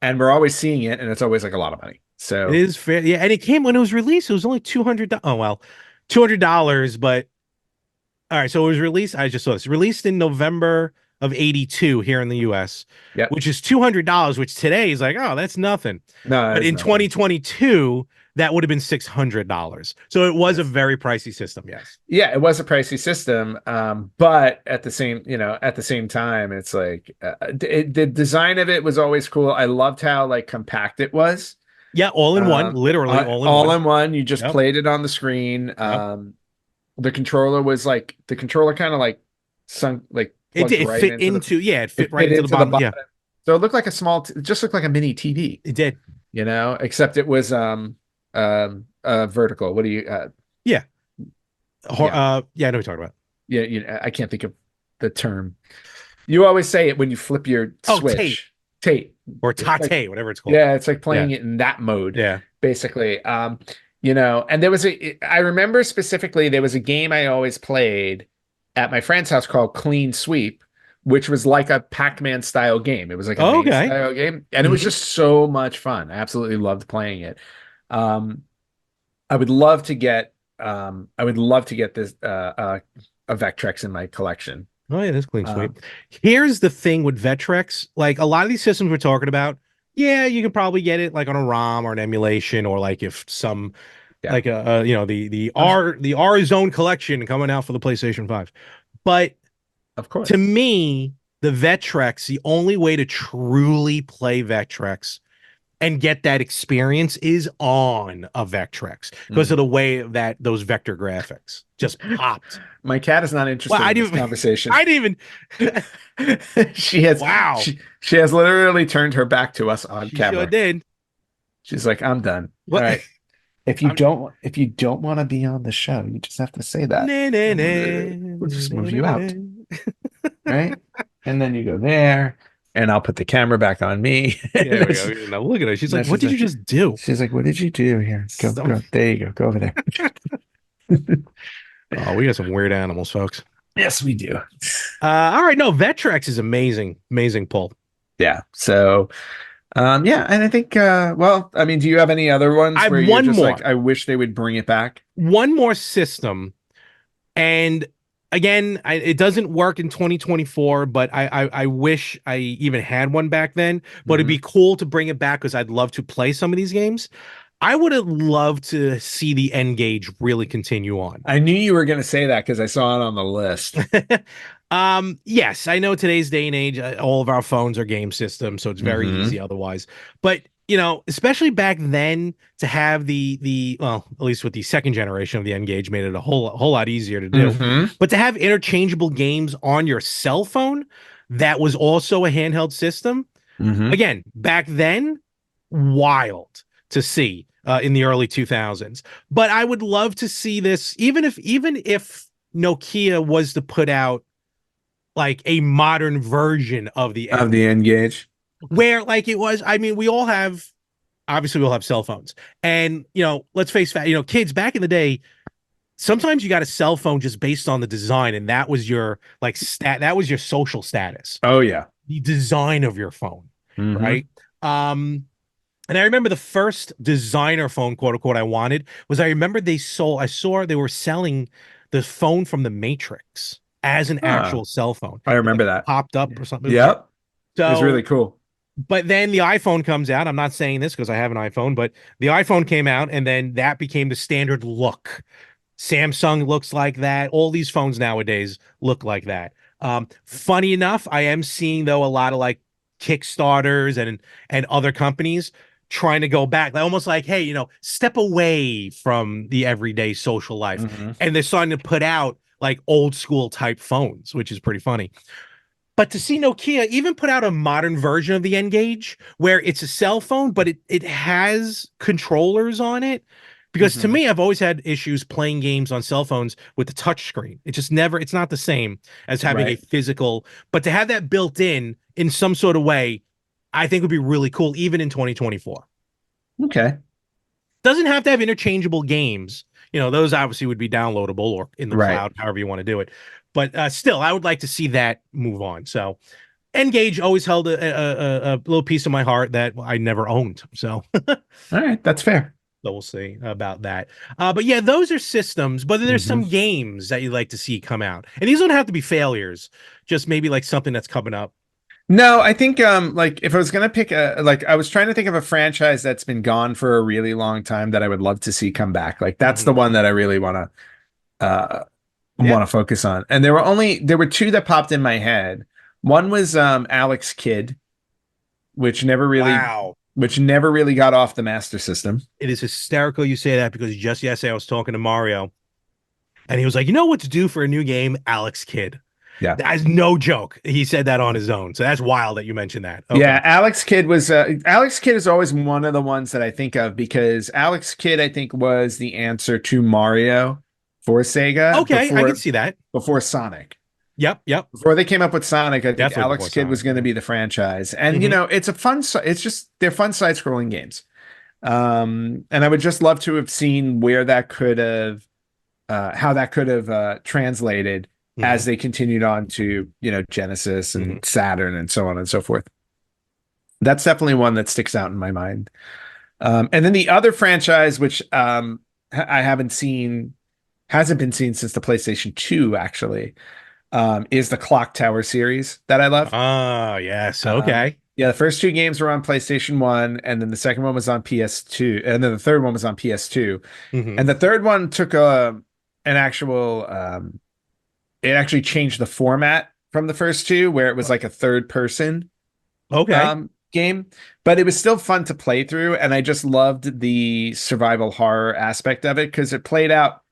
and we're always seeing it, and it's always like a lot of money. So It is fair. Yeah, and it came when it was released. It was only $200. Oh well, $200. But all right, so it was released. I just saw this released in November of '82 here in the U.S. Yep. Which is $200, which today is like, oh, that's nothing. No, But in 2022, that would have been $600. So it was a very pricey system. Yes. Yeah, it was a pricey system. But at the same time, it's like the design of it was always cool. I loved how like compact it was. Yeah, all in one, literally all in one. You just played it on the screen. The controller kind of like sunk, like it right fit into it fit right into the bottom. Yeah. So it looked like it just looked like a mini TV. It did. Except it was vertical. What do you yeah. I know what you're talking about. Yeah, I can't think of the term. You always say it when you flip your switch. Tate. Or tate, whatever it's called. Yeah, it's like playing it in that mode. Yeah. Basically. And I remember specifically there was a game I always played at my friend's house called Clean Sweep, which was like a Pac-Man style game. It was like a maze style game, and it was just so much fun. I absolutely loved playing it. I would love to get this a Vectrex in my collection. Oh yeah, this Clean Sweep. Here's the thing with Vectrex, like a lot of these systems we're talking about, yeah, you can probably get it like on a ROM or an emulation, or like if some like the R Zone collection coming out for the PlayStation 5. But of course, to me, the Vectrex, the only way to truly play Vectrex and get that experience is on a Vectrex because of the way that those vector graphics just popped. My cat is not interested in this conversation. I didn't even. She has She has literally turned her back to us on camera. Sure did. She's like, I'm done. What? All right. If you don't want to be on the show, you just have to say that. We'll just move you out. Right? And then you go there. And I'll put the camera back on me. There we go. Now look at her. She's like, what did you just do? She's like, what did you do here? Go. There you go. Go over there. Oh, we got some weird animals, folks. Yes, we do. All right. No, Vectrex is amazing. Amazing pull. Yeah. So, and I think, do you have any other ones? I have one more. Like, I wish they would bring it back. One more system. And again, it doesn't work in 2024, but I wish I even had one back then. But it'd be cool to bring it back because I'd love to play some of these games. I would have loved to see the N-Gage really continue on. I knew you were going to say that because I saw it on the list. Yes, I know today's day and age, all of our phones are game systems, so it's very Mm-hmm. easy otherwise. But especially back then, to have the well, at least with the second generation of the N-Gage, made it a whole lot easier to do. Mm-hmm. But to have interchangeable games on your cell phone, that was also a handheld system. Mm-hmm. Again, back then, wild to see in the early 2000s. But I would love to see this, even if Nokia was to put out like a modern version of the Of N, the N-Gage. where like it was. I mean, we all have, obviously we all have cell phones, and let's face fact, kids back in the day, sometimes you got a cell phone just based on the design, and that was your like that was your social status, Oh yeah. the design of your phone, Mm-hmm. right? And I remember the first designer phone, quote unquote, I wanted was, I remember I saw they were selling the phone from the Matrix as an Ah, actual cell phone. I It like remember that. popped up or something. Yep. It was really So, cool. but then the iPhone comes out. I'm not saying this because I have an iPhone, but the iPhone came out, and then that became the standard look. Samsung looks like that. All these phones nowadays look like that. Funny enough, I am seeing though a lot of like Kickstarters and other companies trying to go back, almost like, hey, step away from the everyday social life, Mm-hmm. and they're starting to put out like old school type phones, which is pretty funny. But to see Nokia even put out a modern version of the N-Gage where it's a cell phone, but it has controllers on it. Because to Mm-hmm. me, I've always had issues playing games on cell phones with the touch screen. It just never, it's not the same as having a Right. physical, but to have that built in some sort of way, I think would be really cool, even in 2024. Okay. Doesn't have to have interchangeable games. Those obviously would be downloadable or in the Right. cloud, however you want to do it. But still, I would like to see that move on. So N-Gage always held a little piece of my heart that I never owned. So, All right. That's fair. so we'll see about that. But yeah, those are systems. But there's Mm-hmm. some games that you'd like to see come out, and these don't have to be failures. Just maybe like something that's coming up. No, I think like if I was gonna pick I was trying to think of a franchise that's been gone for a really long time that I would love to see come back. Like that's the Mhm. one that I really uh Yeah. want to focus on. And there were two that popped in my head. One was Alex Kidd, which never really Wow. which never really got off the Master System. It is hysterical you say that, because just yesterday I was talking to Mario, and he was like, "You know what to do for a new game, Alex Kidd." Yeah. That's no joke. He said that on his own. So that's wild that you mentioned that. Okay. Yeah, Alex Kidd is always one of the ones that I think of because Alex Kidd I think was the answer to Mario for Sega Okay, I can see that. before Sonic. Yep, yep. Before they came up with Sonic, I think Definitely before Alex Kidd was Sonic. going to Yeah. be the franchise. And Mhm. it's a fun it's just they're fun side-scrolling games. And I would just love to have seen where that could have how that could have translated Mhm. as they continued on to, Genesis and Mhm. Saturn and so on and so forth. That's definitely one that sticks out in my mind. And then the other franchise, which I hasn't been seen since the PlayStation 2, actually, is the Clock Tower series that I love. Oh, yes. Okay. Yeah, the first two games were on PlayStation 1, and then the second one was on PS2, and then the third one was on PS2. Mhm. And the third one took an actual it actually changed the format from the first two, where it was like a third person Okay. game, but it was still fun to play through, and I just loved the survival horror aspect of it because it played out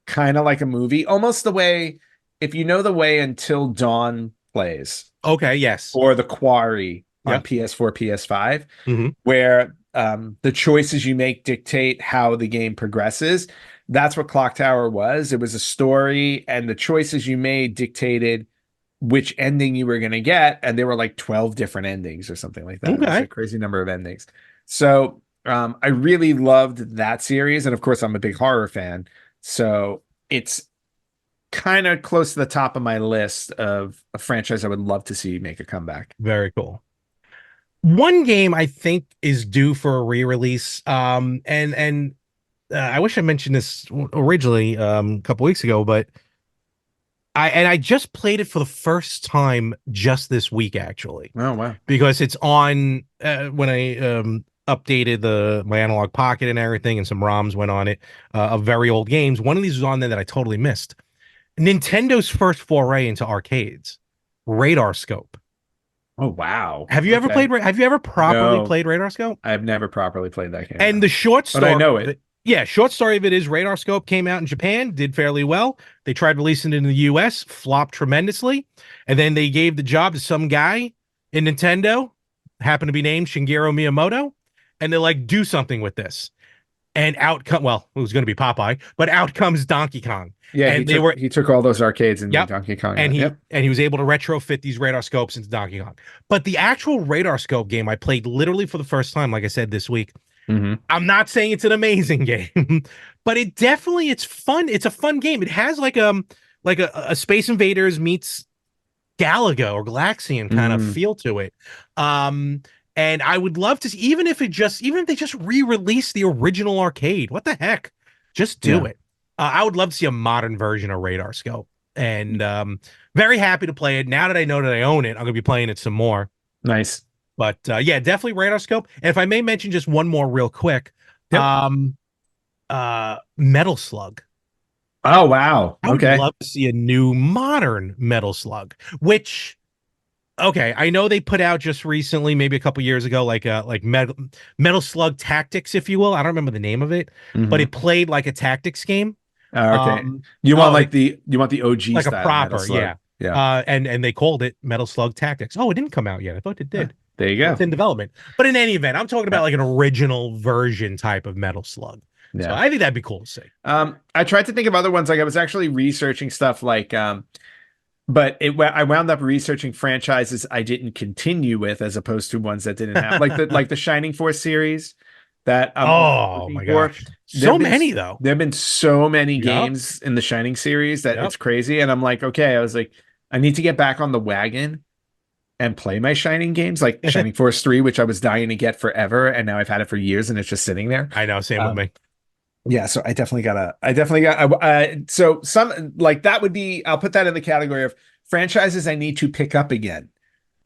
kind of like a movie, almost the way, if you know the way Until Dawn plays, Okay, yes. or The Quarry on Yep. PS4, PS5, Mhm. where the choices you make dictate how the game progresses. That's what Clock Tower was. It was a story, and the choices you made dictated which ending you were going to get. And there were like 12 different endings or something like that. It was a Okay. crazy number of endings. So I really loved that series. And of course, I'm a big horror fan. So it's kind of close to the top of my list of a franchise I would love to see make a comeback. Very cool. One game I think is due for a re-release. And I wish I mentioned this originally a couple weeks ago, but I just played it for the first time just this week, actually, Oh, wow. because it's on when I updated my analog pocket and everything, and some ROMs went on it of very old games. One of these was on there that I totally missed. Nintendo's first foray into arcades, Radar Scope. Oh wow. Have you ever Okay. played? Have you ever properly No, played Radar Scope? I've never properly played that game. And No. the short But I story know of it. it, yeah, short story of it is Radar Scope came out in Japan, did fairly well. They tried releasing it in the US, flopped tremendously. And then they gave the job to some guy in Nintendo, happened to be named Shigeru Miyamoto. And they're like, do something with this. And out come, well, it was going to be Popeye, but out comes Donkey Kong. Yeah, And they were, he took all those arcades and made yep. Donkey Kong. And Yep. he was able to retrofit these radar scopes into Donkey Kong. But the actual radar scope game I played literally for the first time, like I said this week. Mm-hmm. I'm not saying it's an amazing game, but it's fun. It's a fun game. It has like a Space Invaders meets Galaga or Galaxian kind of feel to it. And I would love to see, even if they just re-release the original arcade, what the heck? Just do it. I would love to see a modern version of Radar Scope. And very happy to play it. Now that I know that I own it, I'm gonna be playing it some more. Nice. But yeah, definitely Radar Scope. And if I may mention just one more real quick, Yep. Metal Slug. Oh wow. I would Okay. love to see a new modern Metal Slug, which okay, I know they put out just recently, maybe a couple years ago, like Metal Slug Tactics, if you will. I don't remember the name of it, but it played like a tactics game. Okay. You want the OG like style a proper, Metal Slug. yeah. Yeah. And they called it Metal Slug Tactics. Oh, it didn't come out yet. I thought it did. There you go. It's in development. But in any event, I'm talking about like an original version type of Metal Slug. Yeah. So I think that'd be cool to see. I tried to think of other ones. Like I was actually researching stuff like but I wound up researching franchises I didn't continue with as opposed to ones that didn't have like the Shining Force series that oh my gosh. So many though. There have been so many games in the Shining series that it's crazy. And I'm like, okay, I was like, I need to get back on the wagon and play my Shining games, like Shining Force 3, which I was dying to get forever, and now I've had it for years and it's just sitting there. I know, same with me. Yeah, so I definitely got so some like that would be, I'll put that in the category of franchises I need to pick up again.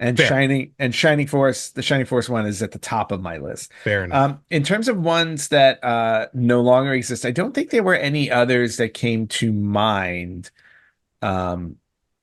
And Fair. Shining Force, the Shining Force one is at the top of my list. Fair enough. In terms of ones that no longer exist, I don't think there were any others that came to mind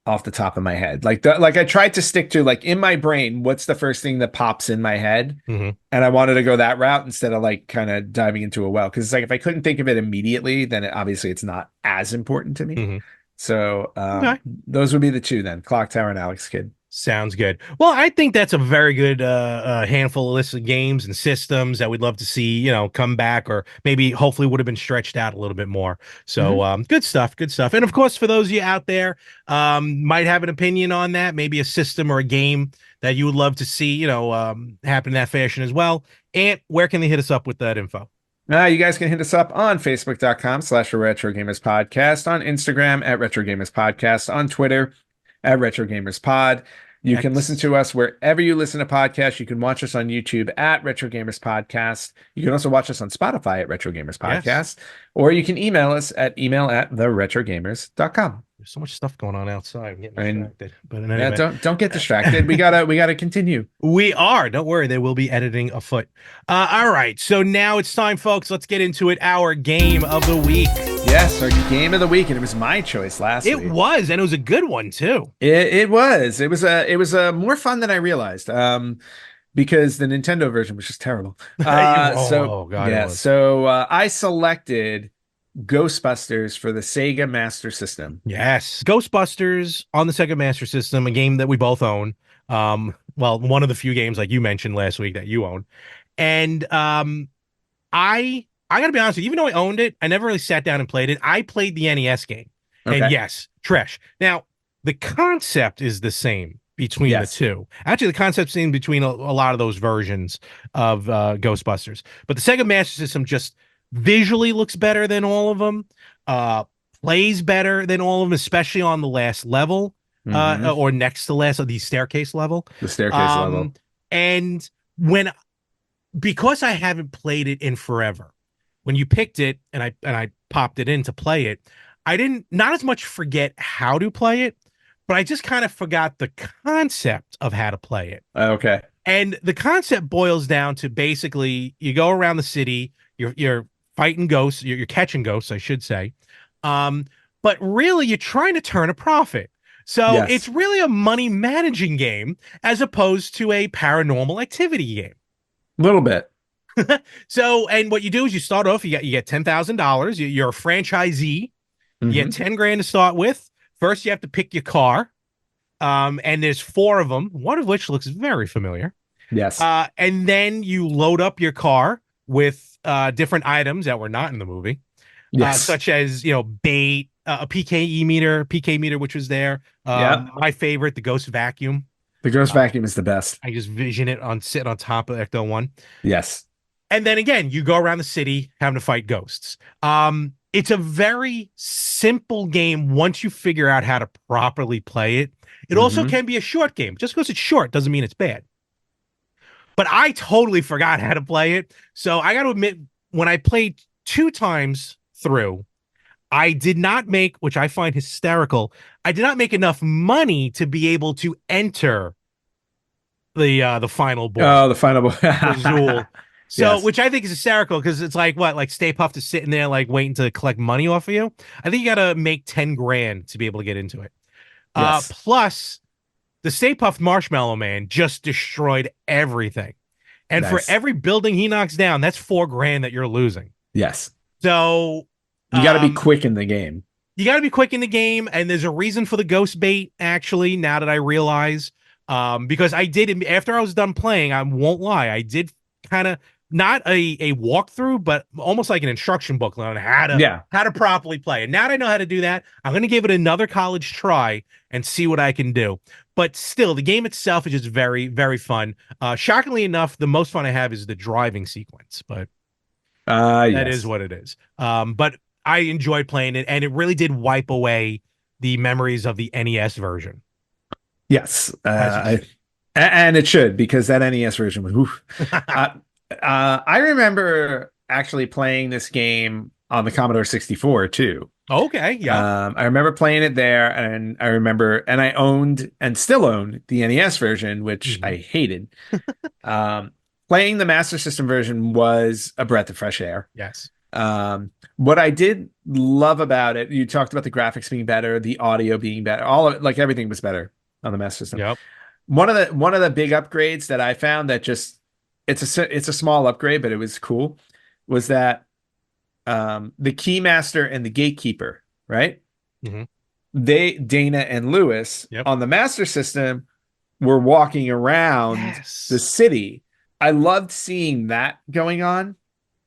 off the top of my head. Like I tried to stick to, like, in my brain, what's the first thing that pops in my head? Mm-hmm. And I wanted to go that route instead of like kind of diving into a well. Because it's like if I couldn't think of it immediately, then obviously it's not as important to me. Mm-hmm. So Okay. those would be the two then, Clock Tower and Alex Kidd. Sounds good. Well, I think that's a very good handful of list of games and systems that we'd love to see, come back, or maybe hopefully would have been stretched out a little bit more. So good stuff, good stuff. And of course, for those of you out there, might have an opinion on that, maybe a system or a game that you would love to see, happen in that fashion as well. And where can they hit us up with that info? You guys can hit us up on Facebook.com/RetroGamersPodcast, on Instagram @RetroGamersPodcast, on Twitter @RetroGamersPod. You can listen to us wherever you listen to podcasts. You can watch us on YouTube @Retro Gamers Podcast. You can also watch us on Spotify @Retro Gamers Podcast, or you can email us at email@theretrogamers.com. There's so much stuff going on outside. I'm getting distracted. But in any Yeah, event, don't get distracted. We gotta continue. We are. Don't worry. They will be editing afoot. All right. So now it's time, folks. Let's get into it. Our game of the week. Yes, our game of the week, and it was my choice last week. It was, and it was a good one too. It was. It was more fun than I realized. Because the Nintendo version was just terrible. So I selected Ghostbusters for the Sega Master System. Yes, Ghostbusters on the Sega Master System, a game that we both own. Well, one of the few games, like you mentioned last week, that you own. And I gotta be honest with you, even though I owned it, I never really sat down and played it. I played the NES game. Okay. And yes, trash. Now, the concept is the same between the two. Actually, the concept's same between a lot of those versions of Ghostbusters. But the Sega Master System just visually looks better than all of them, plays better than all of them, especially on the last level, or next to last of the staircase level. The staircase level. And because I haven't played it in forever, when you picked it and I popped it in to play it, I didn't not as much forget how to play it, but I just kind of forgot the concept of how to play it. Okay. And the concept boils down to basically you go around the city, you're fighting ghosts, you're catching ghosts, I should say. Um, but really you're trying to turn a profit. So it's Yes. really a money managing game as opposed to a paranormal activity game. A little bit. So, and what you do is you start off, you get $10,000. You're a franchisee. You get Hmm. 10 grand to start with. First, you have to pick your car. And there's four of them, one of which looks very familiar. Yes. And then you load up your car with different items that were not in the movie, Yes. such as bait, a PK meter, which was there. Yeah. My favorite, the ghost vacuum. The ghost Uh, vacuum is the best. I just vision it on sitting on top of Ecto One. Yes. And then again, you go around the city having to fight ghosts. It's a very simple game once you figure out how to properly play it. It also Hmm. can be a short game. Just because it's short doesn't mean it's bad. But I totally forgot how to play it. So I got to admit, when I played two times through, I did not make, which I find hysterical, I did not make enough money to be able to enter the final boss, Oh, the final. Zool. So, Yes. which I think is hysterical because it's like what, like Stay Puft is sitting there like waiting to collect money off of you. I think you got to make 10 grand to be able to get into it. Yes. Plus, the Stay Puft Marshmallow Man just destroyed everything. And for Nice. every building he knocks down, that's 4 grand that you're losing. Yes. So, You got to be um, quick in the game. you got to be quick in the game, and there's a reason for the ghost bait. Actually, now that I realize, because I did after I was done playing, I won't lie, I did kind of not a walkthrough, but almost like an instruction booklet on Yeah. how to properly play. And now that I know how to do that, I'm going to give it another college try and see what I can do. But still, the game itself is just very, very fun. Shockingly enough, the most fun I have is the driving sequence, but that is Yes. what it is. But I enjoyed playing it, and it really did wipe away the memories of the NES version. Yes. As you see. And it should, because that NES version was. Oof. Uh, I remember actually playing this game on the Commodore 64 too. Okay, yeah. I remember playing it there, and I remember, and I owned and still own the NES version, which Mhm. I hated. Um, Playing the Master System version was a breath of fresh air. Yes. What I did love about it, you talked about the graphics being better, the audio being better, all of it, like everything was better on the Master System. Yep. One of the big upgrades that I found that just it's a small upgrade, but it was cool, was that the Keymaster and the Gatekeeper, right? Hmm. Dana and Lewis Yep. on the Master System were walking around the Yes. city. I loved seeing that going on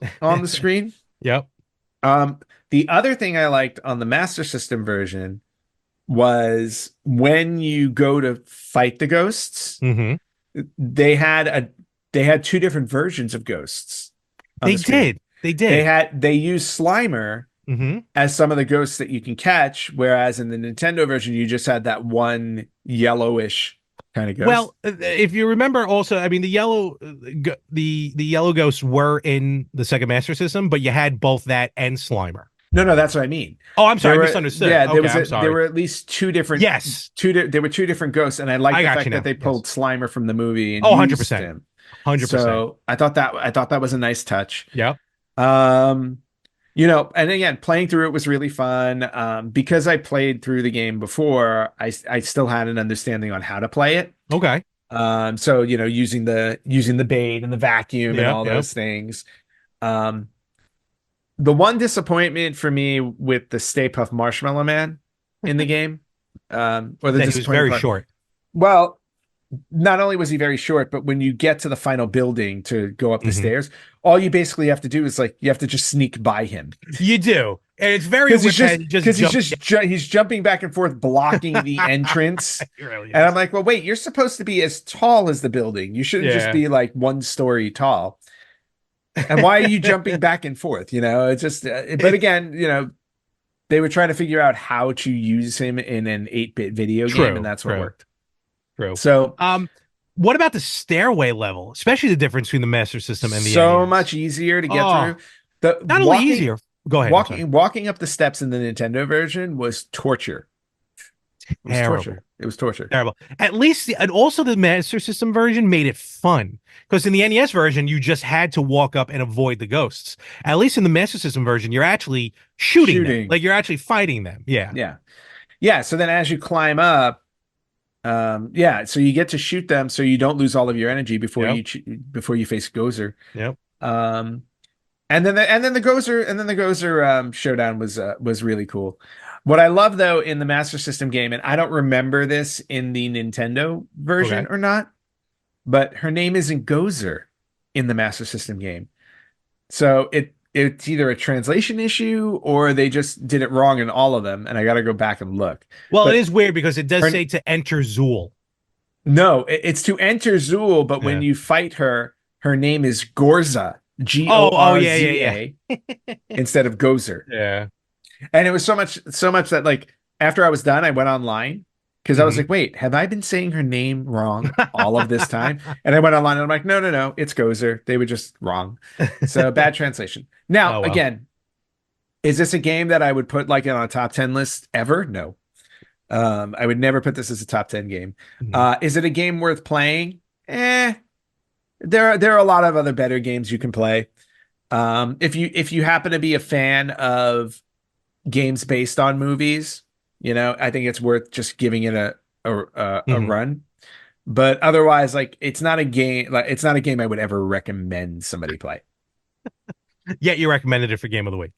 the screen. Yep. Um, the other thing I liked on the Master System version was when you go to fight the ghosts, Hmm. they had a they had two different versions of ghosts on They the screen. did. They did. They used Slimer Hmm. as some of the ghosts that you can catch, whereas in the Nintendo version you just had that one yellowish kind of ghost. Well, if you remember, also, I mean, the yellow ghosts were in the Sega Master System, but you had both that and Slimer. No, that's what I mean. Oh, I'm sorry, I There were, misunderstood. yeah, Okay, I'm there sorry. were at least two different, Yes, there were two different ghosts, and I like I the got fact you now. that they Yes. pulled Slimer from the movie and Oh, used 100%. him. 100%. So I thought that was a nice touch. Yep. Um, and again, playing through it was really fun. Because I played through the game before, I still had an understanding on how to play it. Okay. So using the bait and the vacuum and Yep. all Yep. those things. The one disappointment for me with the Stay Puft Marshmallow Man in the game, or the That he was disappointing very part. short. Well, not only was he very short, but when you get to the final building to go up the Mhm. stairs, all you basically have to do is you have to just sneak by him. You do, and it's very Because he's jumping back and forth, blocking the entrance. It really And is. I'm like, well, wait, you're supposed to be as tall as the building. You shouldn't just Yeah. be like 1 story tall. And why are you jumping back and forth? It's just, but again, they were trying to figure out how to use him in an 8-bit video game, and that's what worked. True. So, What about the stairway level, especially the difference between the Master System and the so NES? much easier to get Oh, through. Not only easier. Go ahead. I'm sorry. Walking up the steps in the Nintendo version was torture. It was Terrible. torture. It was torture. Terrible. At least, and also the Master System version made it fun because in the NES version, you just had to walk up and avoid the ghosts. At least in the Master System version, you're actually shooting them, Shooting. like you're actually fighting them. Yeah. Yeah. Yeah. So then as you climb up, yeah, so you get to shoot them so you don't lose all of your energy Yep. before you face Gozer. Yep. Um, and then the Gozer showdown was really cool. What I love though in the Master System game, and I don't remember this in the Nintendo version Okay. or not, but her name isn't Gozer in the Master System game. So it's either a translation issue or they just did it wrong in all of them, and I got to go back and look. Well, it But is weird because it does her say to enter Zool. no, it's to enter Zool, but when Yeah. you fight her, her name is Gorza, G O Oh, R yeah, Z yeah, A, instead of Gozer. yeah. And it was so much that like after I was done, I went online because I was Mhm. like, wait, have I been saying her name wrong all of this time? And I went online and I'm like, no, no, no, it's Gozer. They were just wrong. So bad translation. Now, Oh well. again, is this a game that I would put like on a top 10 list ever? No. I would never put this as a top 10 game. Mhm. Is it a game worth playing? There are a lot of other better games you can play. If you happen to be a fan of games based on movies, I think it's worth just giving it a Mhm. run. But otherwise, like it's not a game I would ever recommend somebody play. Yet you recommended it for Game of the Week.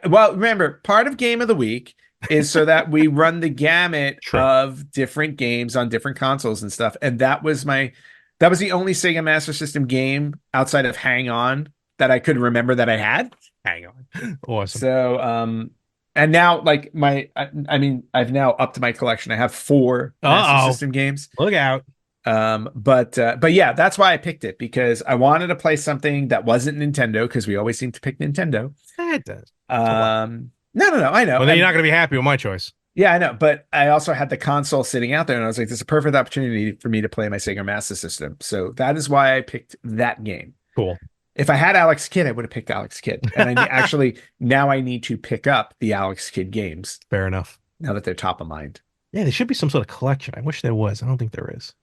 Well, remember, part of Game of the Week is so that we run the gamut True. of different games on different consoles and stuff. And that was the only Sega Master System game outside of Hang On that I could remember that I had. Hang on. Awesome. So, and now like I mean, I've now upped my collection. I have 4 Master Uh-oh. System games. Look out. But yeah, that's why I picked it because I wanted to play something that wasn't Nintendo because we always seem to pick Nintendo. It does. So what? No, I know. Well, then you're And not going to be happy with my choice. yeah, I know. But I also had the console sitting out there and I was like, this is a perfect opportunity for me to play my Sega Master System. So that is why I picked that game. Cool. If I had Alex Kidd, I would have picked Alex Kidd. And actually now I need to pick up the Alex Kidd games Fair enough. now that they're top of mind. Yeah, there should be some sort of collection. I wish there was. I don't think there is.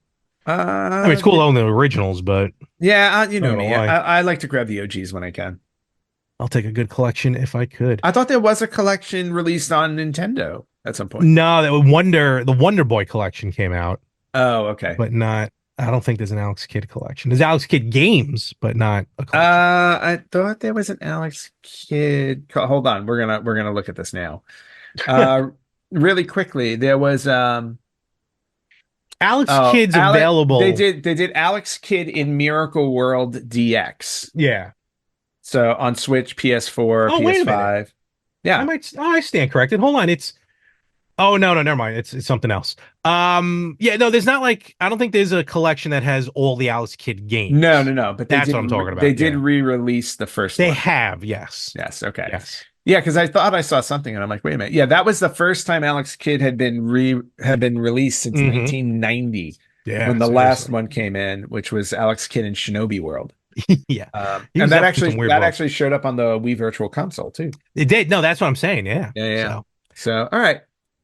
I Uh, mean, it's cool owning the originals, but yeah, you I know don't know me. why. I like to grab the OGs when I can. I'll take a good collection if I could. I thought there was a collection released on Nintendo at some point. No, the Wonder Boy collection came out, Oh, okay. but not. I don't think there's an Alex Kidd collection. There's Alex Kidd games, but not a collection. I thought there was an Alex Kidd. Hold on, we're gonna look at this now. Uh, really quickly, there was Alex oh Kidd's Alex. available. They did Alex Kidd in Miracle World DX. Yeah. So on Switch, PS4, Oh, wait a minute. PS5. Yeah. I stand corrected. Hold on. Oh, no, never mind. It's something else. Yeah, no, there's not like I don't think there's a collection that has all the Alex Kidd games. No. But That's what I'm talking about. They did yeah. re-release the first They one. have, yes. Yes. Okay. Yes. Yeah, because I thought I saw something, and I'm like, wait a minute. Yeah, that was the first time Alex Kidd had been released since Mhm. 1990, Yeah. when the last seriously. one came in, which was Alex Kidd in Shinobi World. Yeah. He And was that up to some weird books. actually showed up on the Wii Virtual Console too. It did. No, that's what I'm saying. Yeah. Yeah. So, all right.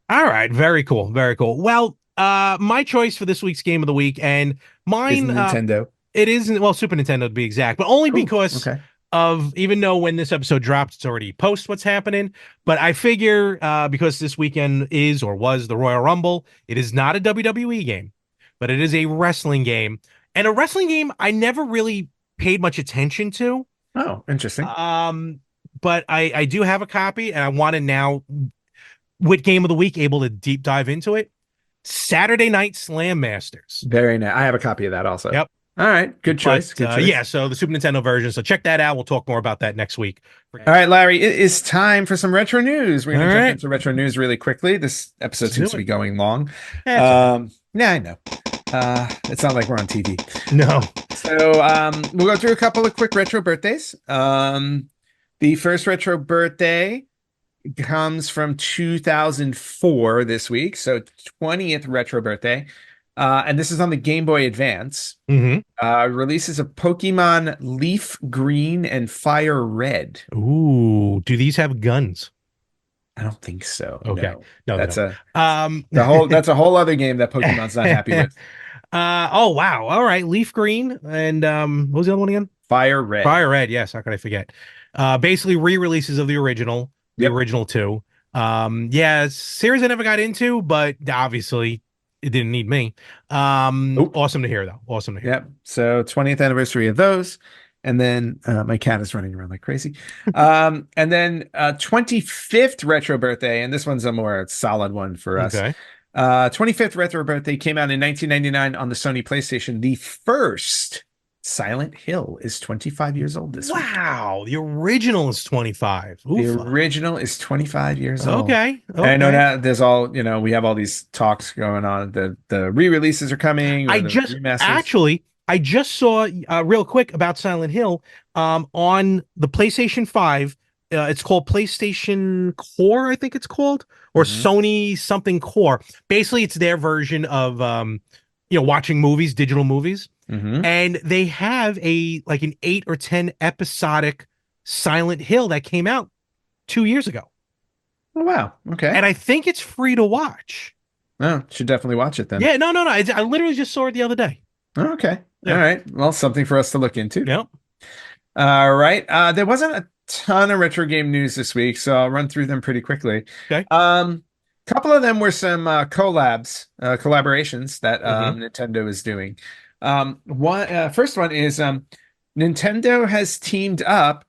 All right. Very cool. Very cool. Well, my choice for this week's game of the week, and Is mine, Nintendo. it isn't, well, Super Nintendo to be exact, but only Ooh, because okay. of, even though when this episode drops, it's already post what's happening. But I figure because this weekend is or was the Royal Rumble, it is not a WWE game, but it is a wrestling game. And a wrestling game I never really paid much attention to. Oh, interesting. But I do have a copy, and I want to now, with Game of the Week, able to deep dive into it. Saturday Night Slam Masters. Very nice. I have a copy of that also. Yep. All right. Good choice. But, Good choice. yeah, so the Super Nintendo version. So check that out. We'll talk more about that next week. All right, Larry, it is time for some retro news. We're going to All jump right. into retro news really quickly. This episode Let's seems do to it. be going long. Yeah, Yeah, I know. It's not like we're on TV. no. So we'll go through a couple of quick retro birthdays. The first retro birthday comes from 2004 this week, so 20th retro birthday. And this is on the Game Boy Advance. Releases of Pokemon Leaf Green and Fire Red. Ooh, do these have guns? I don't think so. Okay. No, No, they that's don't. a Um, that's a whole other game that Pokemon's not happy with. oh wow. All right. Leaf Green and what was the other one again? Fire Red. Fire Red. Yes. How could I forget? Basically re-releases of the Yep. original two. Yeah, series I never got into, but obviously it didn't need me. Oh, Awesome to hear though. Awesome to hear. yep. So 20th anniversary of those. And then my cat is running around like crazy. And then 25th retro birthday, and this one's a more solid one for us. Okay. 25th retro birthday came out in 1999 on the Sony PlayStation. The first Silent Hill is 25 years old this week. Wow, the original is 25. The Oofa. original is 25 years old. Okay. And I know Okay. that there's all, we have all these talks going on. The re-releases are coming or I the just remasters. actually I just saw real quick about Silent Hill on the PlayStation 5. It's called PlayStation Core, I think it's called, or Mhm. Sony something Core. Basically, it's their version of watching movies, digital movies. Mm-hmm. And they have a like an 8 or 10 episodic Silent Hill that came out 2 years ago. Oh, wow. Okay. And I think it's free to watch. Oh, should definitely watch it then. Yeah, no, no, no. I literally just saw it the other day. Oh, okay. All Yeah. right. Well, something for us to look into. Yep. All right. There wasn't a ton of retro game news this week, so I'll run through them pretty quickly. Okay. Couple of them were some collaborations that Mm-hmm. Nintendo is doing. First one is Nintendo has teamed up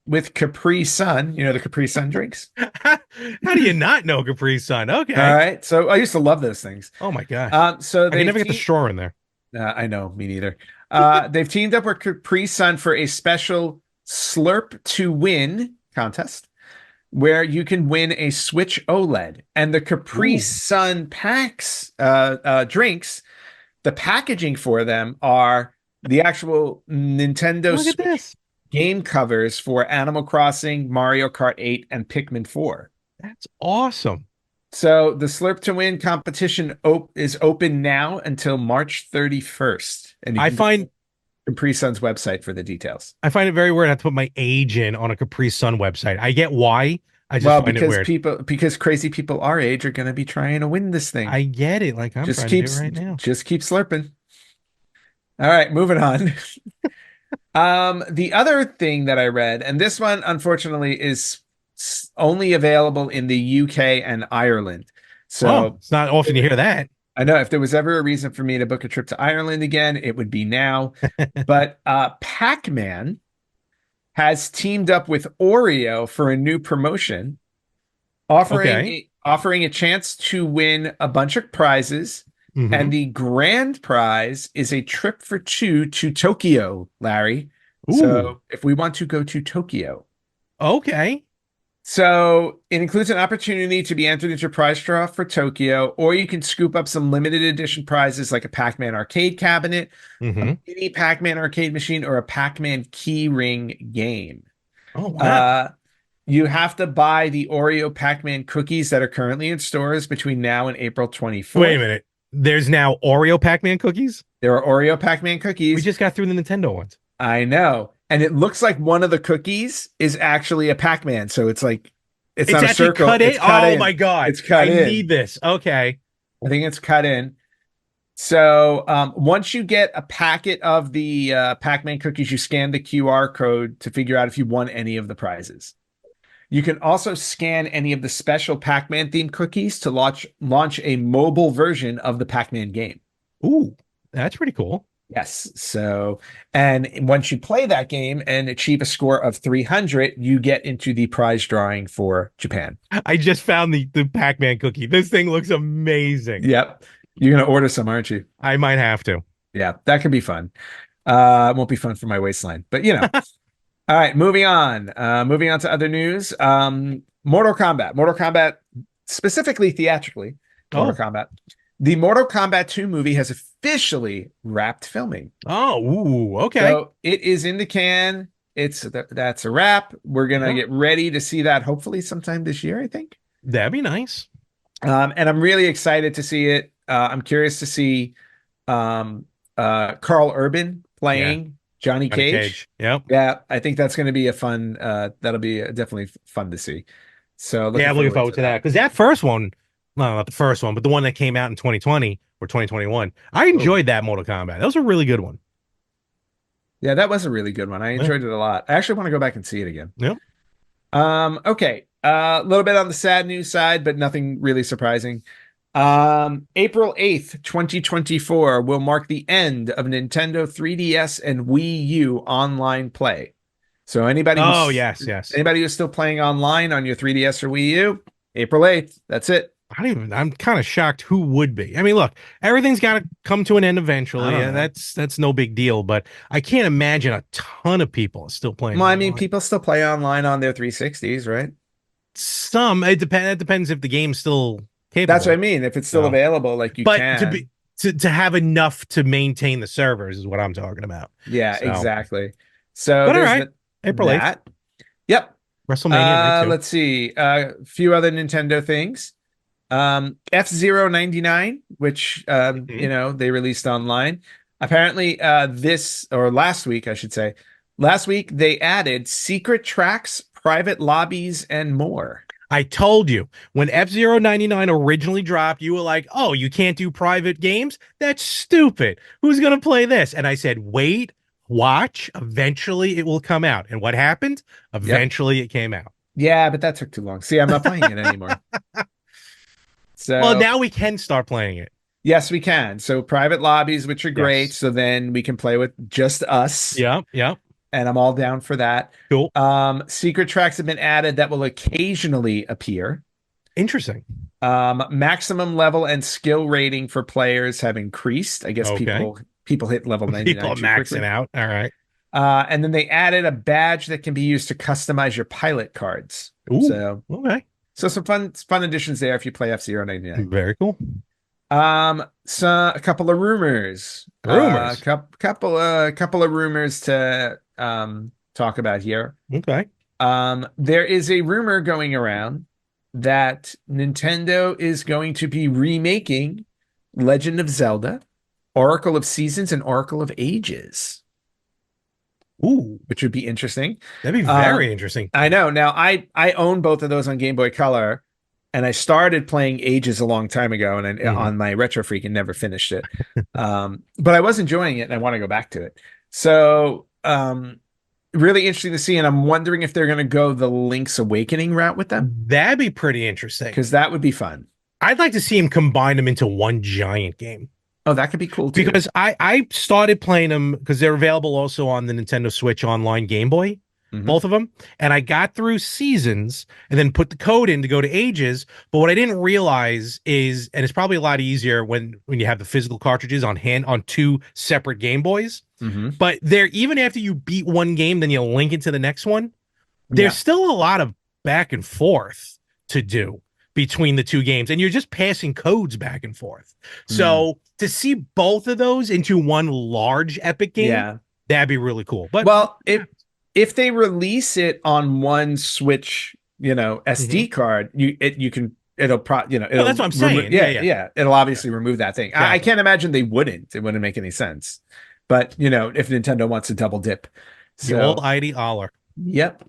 with Capri Sun, the Capri Sun drinks. How do you not know Capri Sun? All Okay. right. So I used to love those things. Oh my gosh. So I can they never get the straw in there. I know, me neither. They've teamed up with Capri Sun for a special Slurp to Win contest where you can win a Switch OLED. And the Capri Ooh. Sun packs, drinks, the packaging for them are the actual Nintendo Look at Switch this. game covers for Animal Crossing, Mario Kart 8, and Pikmin 4. That's awesome. So the Slurp to Win competition is open now until March 31st. And you I can go to find Capri Sun's website for the details. I find it very weird I have to put my age in on a Capri Sun website. I get why. I just Well, find it weird. because crazy people our age are going to be trying to win this thing. I get it. Like I'm Just trying to do keeps it right now. just keep slurping. All right, moving on. The other thing that I read, and this one unfortunately is only available in the UK and Ireland. Oh, So it's not often you hear that. I know if there was ever a reason for me to book a trip to Ireland again, it would be now. But Pac-Man has teamed up with Oreo for a new promotion, offering Okay. offering a chance to win a bunch of prizes. Mm-hmm. And the grand prize is a trip for two to Tokyo, Larry. Ooh. So if we want to go to Tokyo. Okay. So it includes an opportunity to be entered into a prize draw for Tokyo, or you can scoop up some limited edition prizes like a Pac-Man arcade cabinet, Mm-hmm. a mini Pac-Man arcade machine, or a Pac-Man key ring game. Oh wow. Uh, you have to buy the Oreo Pac-Man cookies that are currently in stores between now and April 24th. Wait a minute. There's now Oreo Pac-Man cookies? There are Oreo Pac-Man We cookies. just got through the Nintendo ones. I know. And it looks like one of the cookies is actually a Pac-Man. So it's like, it's not a actually circle. cut in. It's cut Oh in. my god. It's cut I in. need this. Okay. I think it's cut in. So once you get a packet of the Pac-Man cookies, you scan the QR code to figure out if you won any of the prizes. You can also scan any of the special Pac-Man themed cookies to launch a mobile version of the Pac-Man game. Ooh, that's pretty cool. Yes. So, and once you play that game and achieve a score of 300, you get into the prize drawing for Japan. I just found the Pac-Man cookie. This thing looks amazing. Yep. You're going to order some, aren't you? I might have to. Yeah, that could be fun. It won't be fun for my waistline, but All right, moving on. Moving on to other news. Mortal Kombat, specifically theatrically, Mortal Kombat. The Mortal Kombat 2 movie has officially wrapped filming. Oh, ooh, okay. So it is in the can. That's a wrap. We're gonna get ready to see that hopefully sometime this year, I think. That'd be nice. And I'm really excited to see it. I'm curious to see Carl Urban playing Johnny Cage. Yep. Yeah, I think that's going to be a fun. That'll be definitely fun to see. So Yeah, looking I'm looking forward forward to to that that. because that first one, no, not the first one, but the one that came out in 2020 or 2021, I Oh, enjoyed that Mortal Kombat. That was a really good one. yeah, that was a really good one. I Yeah, enjoyed it a lot. I actually want to go back and see it again. yeah. Okay. A little bit on the sad news side, but nothing really surprising. April 8th, 2024 will mark the end of Nintendo 3DS and Wii U online play. So Oh, yes, yes. anybody who's still playing online on your 3DS or Wii U, April 8th, that's it. I'm kind of shocked who would be. I mean, look, everything's got to come to an end I eventually. don't know. That's no big deal, but I can't imagine a ton of people are still playing Well, I mean, online. people still play online on their 360s, right? Some it depends if the game's still That's what I capable. mean. If it's still So, available, like you but can. to have enough to maintain the servers is what I'm talking about. Yeah, So, exactly. So but all there's right, April 8th, that. Yep. WrestleMania night too. Let's see. A few other Nintendo things. F-Zero 99, which Mhm. they released online. Apparently, this or last week, I should say. Last week they added secret tracks, private lobbies, and more. I told you when F-Zero 99 originally dropped, you were like, "Oh, you can't do private games? That's stupid. Who's gonna play this?" And I said, "Wait, watch. Eventually, it will come out." And what happened? Yep. Eventually, it came out. Yeah, but that took too long. See, I'm not playing it anymore. Well, So now we can start playing it. yes, we can. So private lobbies, which are great. Yes. So then we can play with just us, Yeah. Yeah. and I'm all down for that. Cool. Secret tracks have been added that will occasionally appear. Interesting. Maximum level and skill rating for players have increased. I guess Okay. people hit level People 99 are too maxing quickly. out. All right. And then they added a badge that can be used to customize your pilot cards. Ooh. So Okay. some fun additions there if you play F-Zero 99. Very cool. So a couple of rumors. Rumors. Couple of rumors to talk about here. Okay. There is a rumor going around that Nintendo is going to be remaking Legend of Zelda, Oracle of Seasons, and Oracle of Ages, Ooh, which would be interesting. that'd be very interesting. I know. Now I own both of those on Game Boy Color, and I started playing Ages a long time ago, and Mhm. on my Retro Freak and never finished it. But I was enjoying it, and I want to go back to it. So really interesting to see, and I'm wondering if they're going to go the Link's Awakening route with them, That'd be pretty interesting. because that would be fun. I'd like to see him combine them into one giant game. Oh, that could be cool too. Because I started playing them because they're available also on the Nintendo Switch Online Game Boy, Mhm. both of them. And I got through Seasons and then put the code in to go to Ages. But what I didn't realize is, and it's probably a lot easier when you have the physical cartridges on hand on two separate Game Boys. Mm-hmm. But there, even after you beat one game, then you link it to the next one. Yeah. There's still a lot of back and forth to do between the two games, and you're just passing codes back and forth. So to see both of those into one large epic game, Yeah. that'd be really cool. But Well, if they release it on one Switch, SD card, it'll that's what I'm saying. Yeah. it'll obviously remove that thing. I Exactly. can't imagine they wouldn't. It wouldn't make any sense. But if Nintendo wants to double dip. The old ID Aller. Yep.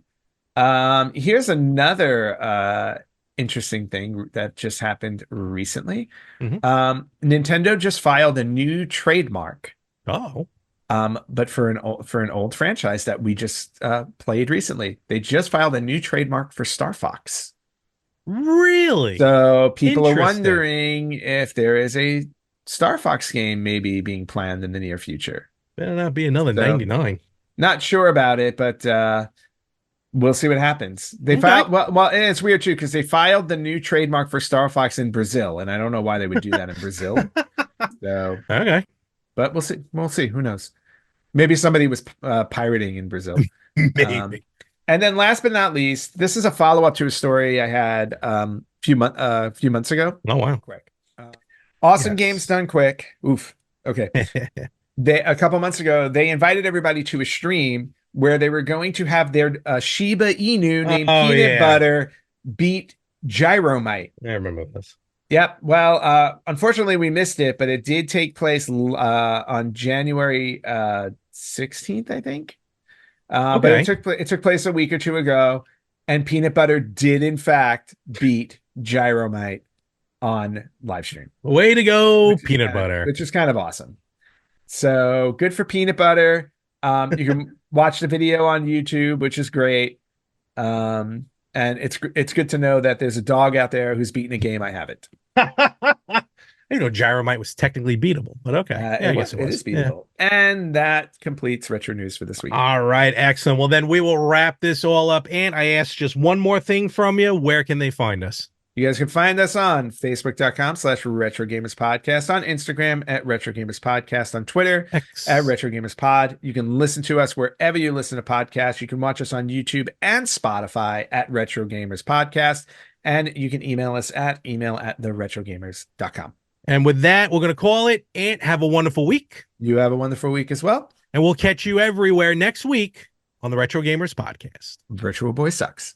Here's another interesting thing that just happened recently. Nintendo just filed a new trademark. Oh. But for an old franchise that we just played recently. They just filed a new trademark for Star Fox. Really? So people are Interesting. wondering if there is a Star Fox game maybe being planned in the near future. Better not be another 99. Not sure about it, but we'll see what happens. They Okay. filed well, and it's weird too because they filed the new trademark for Star Fox in Brazil, and I don't know why they would do that in Brazil. So Okay. but we'll see. We'll see. Who knows? Maybe somebody was pirating in Brazil. Maybe. And then last but not least, this is a follow-up to a story I had few months ago. Oh wow. Quick. Awesome Yes. games done quick. Oof. Okay. A couple months ago, they invited everybody to a stream where they were going to have their Shiba Inu named Peanut Butter beat Gyromite. I remember this. Yep. Well, unfortunately, we missed it, but it did take place on January 16th, I think. But Okay. it took place a week or two ago. And Peanut Butter did, in fact, beat Gyromite on live stream. Way to go, Peanut Butter. Which is kind of awesome. So good for Peanut Butter. You can watch the video on YouTube, which is great. And it's good to know that there's a dog out there who's beating a game I haven't. I didn't know Gyromite was technically beatable, but okay. Yeah, I guess it is beatable. Yeah. And that completes Retro News for this week. All right, excellent. Well, then we will wrap this all up. And I ask just one more thing from you. Where can they find us? You guys can find us on Facebook.com/RetroGamersPodcast, on Instagram at RetroGamersPodcast, on Twitter at RetroGamersPod. You can listen to us wherever you listen to podcasts. You can watch us on YouTube and Spotify at RetroGamersPodcast. And you can email us at email@theretrogamers.com. And with that, we're going to call it and have a wonderful week. You have a wonderful week as well. And we'll catch you everywhere next week on the Retro Gamers Podcast. Virtual Boy sucks.